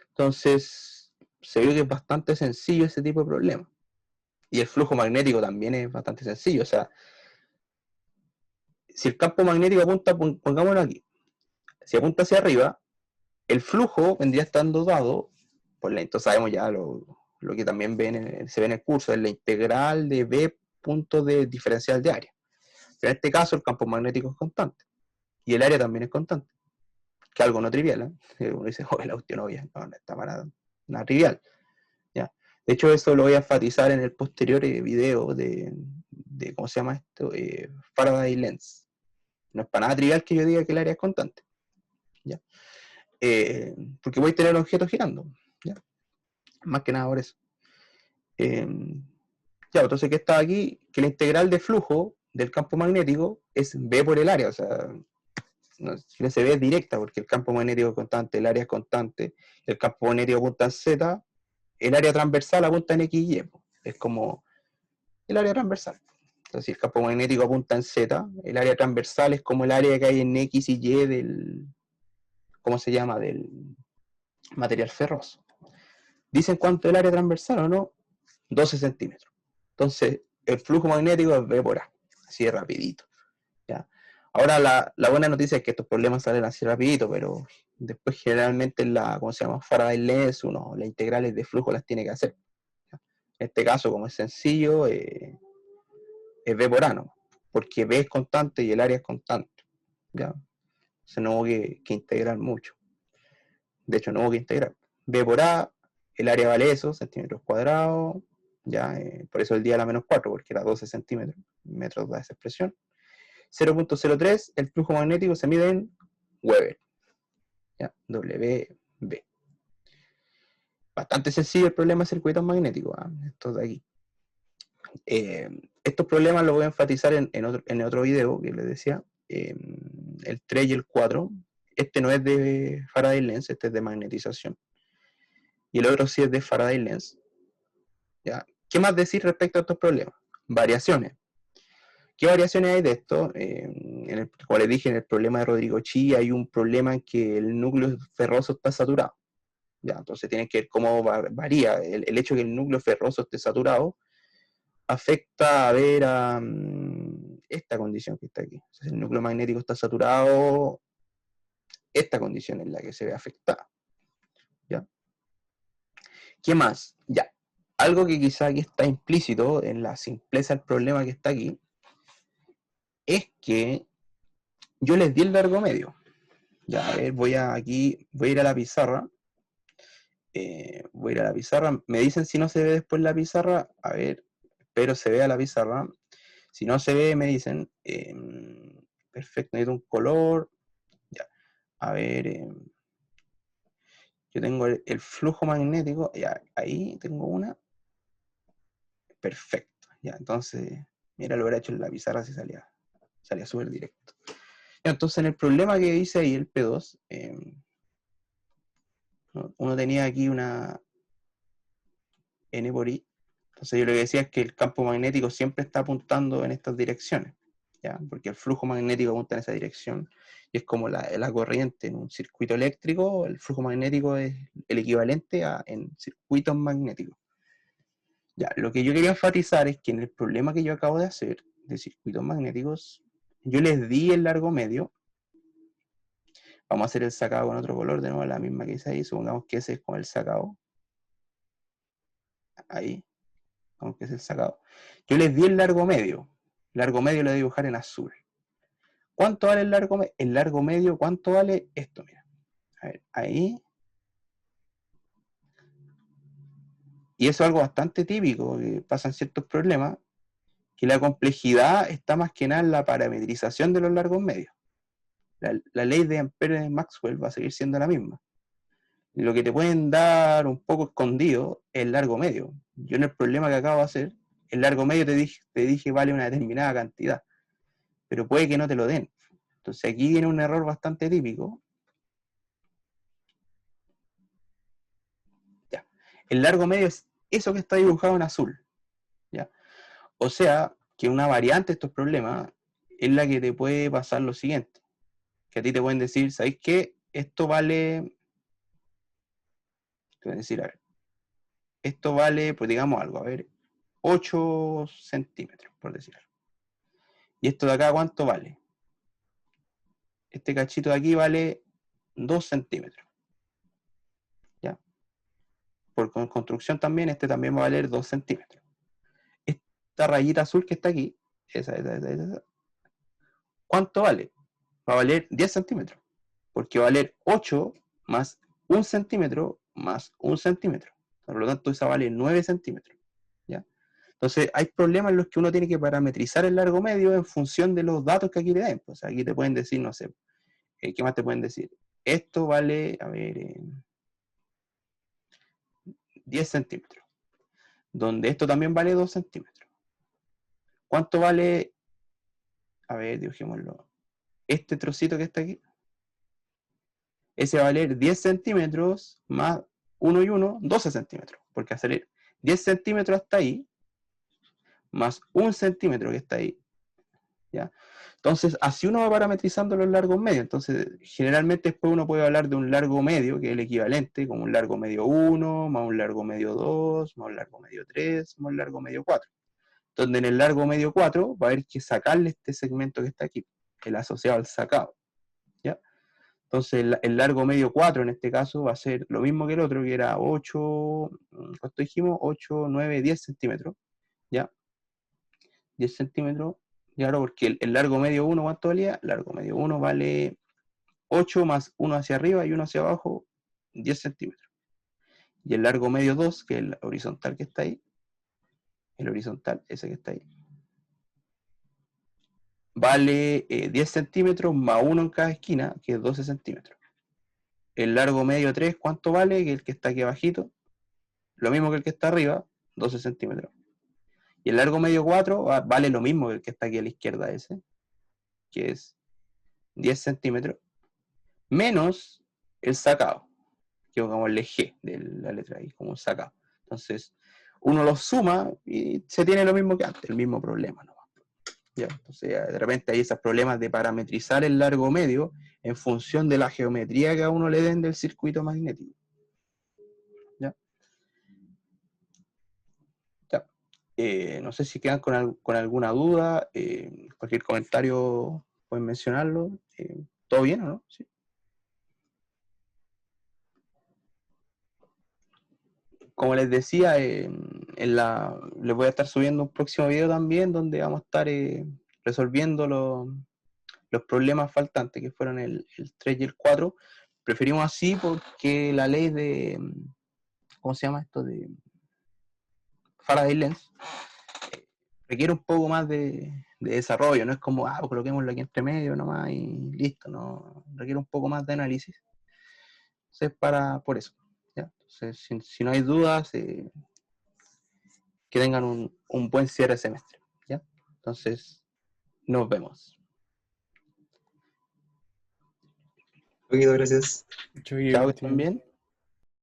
Entonces, se ve que es bastante sencillo ese tipo de problema. Y el flujo magnético también es bastante sencillo. O sea, si el campo magnético apunta, pongámoslo aquí, si apunta hacia arriba, el flujo vendría estando dado, entonces sabemos ya lo que también se ve en el curso, es la integral de B punto de diferencial de área. Pero en este caso el campo magnético es constante. Y el área también es constante. Que algo no trivial, ¿eh? Uno dice, la cuestión obvia, no está para nada trivial. ¿Ya? De hecho, eso lo voy a enfatizar en el posterior video de ¿cómo se llama esto? Faraday Lens. No es para nada trivial que yo diga que el área es constante. ¿Ya? Porque voy a tener objetos girando. ¿Ya? Más que nada por eso. Ya, entonces, ¿qué está aquí? Que la integral de flujo del campo magnético es B por el área. O sea, no se ve directa porque el campo magnético es constante, el área es constante, el campo magnético apunta en Z, el área transversal apunta en X y Y. Es como el área transversal. Entonces, si el campo magnético apunta en Z, el área transversal es como el área que hay en X y Y del, ¿cómo se llama? Del material ferroso. ¿Dicen cuánto es el área transversal o no? 12 centímetros. Entonces, el flujo magnético es V por A, así de rapidito. ¿Ya? Ahora, la buena noticia es que estos problemas salen así rapidito, pero después generalmente ¿cómo se llama? Faraday Lens, las integrales de flujo las tiene que hacer. ¿Ya? En este caso, como es sencillo, es V por A, ¿no? Porque B es constante y el área es constante. ¿Ya? Entonces no hubo que integrar mucho. De hecho, no hubo que integrar. B por A, el área vale eso, centímetros cuadrados, ya, por eso el día era menos 4, porque era 12 centímetros, metros da esa expresión. 0.03, el flujo magnético se mide en Weber, ya, WB. Bastante sencillo el problema de circuitos magnéticos, estos de aquí. Estos problemas los voy a enfatizar en otro video que les decía, el 3 y el 4. Este no es de Faraday Lens, este es de magnetización. Y el otro sí es de Faraday Lens. ¿Ya? ¿Qué más decir respecto a estos problemas? Variaciones. ¿Qué variaciones hay de esto? Como les dije, en el problema de Rodrigo Chi hay un problema en que el núcleo ferroso está saturado. ¿Ya? Entonces tienen que ver cómo varía. El hecho de que el núcleo ferroso esté saturado afecta a ver a esta condición que está aquí. Entonces, el núcleo magnético está saturado, esta condición es la que se ve afectada. ¿Ya? ¿Qué más? Ya. Algo que quizá aquí está implícito en la simpleza del problema que está aquí, es que yo les di el largo medio. Ya, a ver, voy a ir a la pizarra. Voy a ir a la pizarra. Me dicen si no se ve después la pizarra. A ver, espero se vea la pizarra. Si no se ve, me dicen. Perfecto, necesito un color. Ya. A ver, yo tengo el flujo magnético. Ya, ahí tengo una. Perfecto. Ya, entonces Mira, lo hubiera hecho en la pizarra si salía súper directo. Entonces, en el problema que hice ahí, el P2, uno tenía aquí una N por I. Entonces yo lo que decía es que el campo magnético siempre está apuntando en estas direcciones, ¿ya? Porque el flujo magnético apunta en esa dirección, y es como la corriente en un circuito eléctrico. El flujo magnético es el equivalente en circuitos magnéticos. Ya, lo que yo quería enfatizar es que en el problema que yo acabo de hacer de circuitos magnéticos, yo les di el largo medio. Vamos a hacer el sacado con otro color, de nuevo la misma que hice ahí. Supongamos que ese es con el sacado. Ahí, vamos que es el sacado. Yo les di el largo medio. El largo medio lo voy a dibujar en azul. ¿Cuánto vale el largo medio? El largo medio, ¿cuánto vale esto? Mira. A ver, ahí. Y eso es algo bastante típico, que pasan ciertos problemas, que la complejidad está más que nada en la parametrización de los largos medios. La ley de Ampere-Maxwell va a seguir siendo la misma. Lo que te pueden dar un poco escondido es el largo medio. Yo en el problema que acabo de hacer, el largo medio te dije vale una determinada cantidad, pero puede que no te lo den. Entonces aquí viene un error bastante típico. Ya. El largo medio es eso que está dibujado en azul. ¿Ya? O sea, que una variante de estos problemas es la que te puede pasar lo siguiente. Que a ti te pueden decir, ¿sabéis qué? Esto vale... Te pueden decir, a ver, esto vale, pues digamos algo, a ver, 8 centímetros, por decir algo. ¿Y esto de acá cuánto vale? Este cachito de aquí vale 2 centímetros. ¿Ya? Por construcción también, este también va a valer 2 centímetros. Esta rayita azul que está aquí, esa, ¿cuánto vale? Va a valer 10 centímetros. Porque va a valer 8 más 1 centímetro más 1 centímetro. Por lo tanto, esa vale 9 centímetros. ¿Ya? Entonces, hay problemas en los que uno tiene que parametrizar el largo medio en función de los datos que aquí le den. Pues aquí te pueden decir, no sé, ¿qué más te pueden decir? Esto vale, a ver, 10 centímetros. Donde esto también vale 2 centímetros. ¿Cuánto vale? A ver, dibujémoslo. Este trocito que está aquí. Ese va a valer 10 centímetros más 1 y 1, 12 centímetros. Porque va a salir 10 centímetros hasta ahí, más 1 centímetro que está ahí. ¿Ya? Entonces, así uno va parametrizando los largos medios. Entonces, generalmente después uno puede hablar de un largo medio, que es el equivalente, como un largo medio 1, más un largo medio 2, más un largo medio 3, más un largo medio 4. Donde en el largo medio 4 va a haber que sacarle este segmento que está aquí, el asociado al sacado. ¿Ya? Entonces el largo medio 4 en este caso va a ser lo mismo que el otro, que era 8, ¿cuánto dijimos? 8, 9, 10 centímetros. ¿Ya? 10 centímetros. Y ahora porque el largo medio 1, ¿cuánto valía? El largo medio 1 vale 8 más 1 hacia arriba y 1 hacia abajo, 10 centímetros. Y el largo medio 2, que es el horizontal que está ahí, el horizontal, ese que está ahí, vale 10 centímetros más 1 en cada esquina, que es 12 centímetros. El largo medio 3, ¿cuánto vale? Que el que está aquí abajito, lo mismo que el que está arriba, 12 centímetros. Y el largo medio 4 vale lo mismo que el que está aquí a la izquierda ese, que es 10 centímetros, menos el sacado, que es como el G de la letra I, como un sacado. Entonces, uno los suma y se tiene lo mismo que antes, el mismo problema, ¿no? ¿Ya? Entonces, de repente hay esos problemas de parametrizar el largo medio en función de la geometría que a uno le den del circuito magnético. ¿Ya? ¿Ya? No sé si quedan con alguna duda, cualquier comentario pueden mencionarlo. ¿Todo bien o no? ¿Sí? Como les decía, les voy a estar subiendo un próximo video también donde vamos a estar resolviendo los problemas faltantes, que fueron el 3 y el 4. Preferimos así porque la ley de, ¿cómo se llama esto? De Faraday-Lenz requiere un poco más de desarrollo, no es como, coloquémoslo aquí entre medio nomás y listo, no, requiere un poco más de análisis. Entonces, por eso. ¿Ya? Entonces, si no hay dudas, que tengan un buen cierre de semestre. ¿Ya? Entonces, nos vemos. Poquito, gracias. Chao, que estén bien.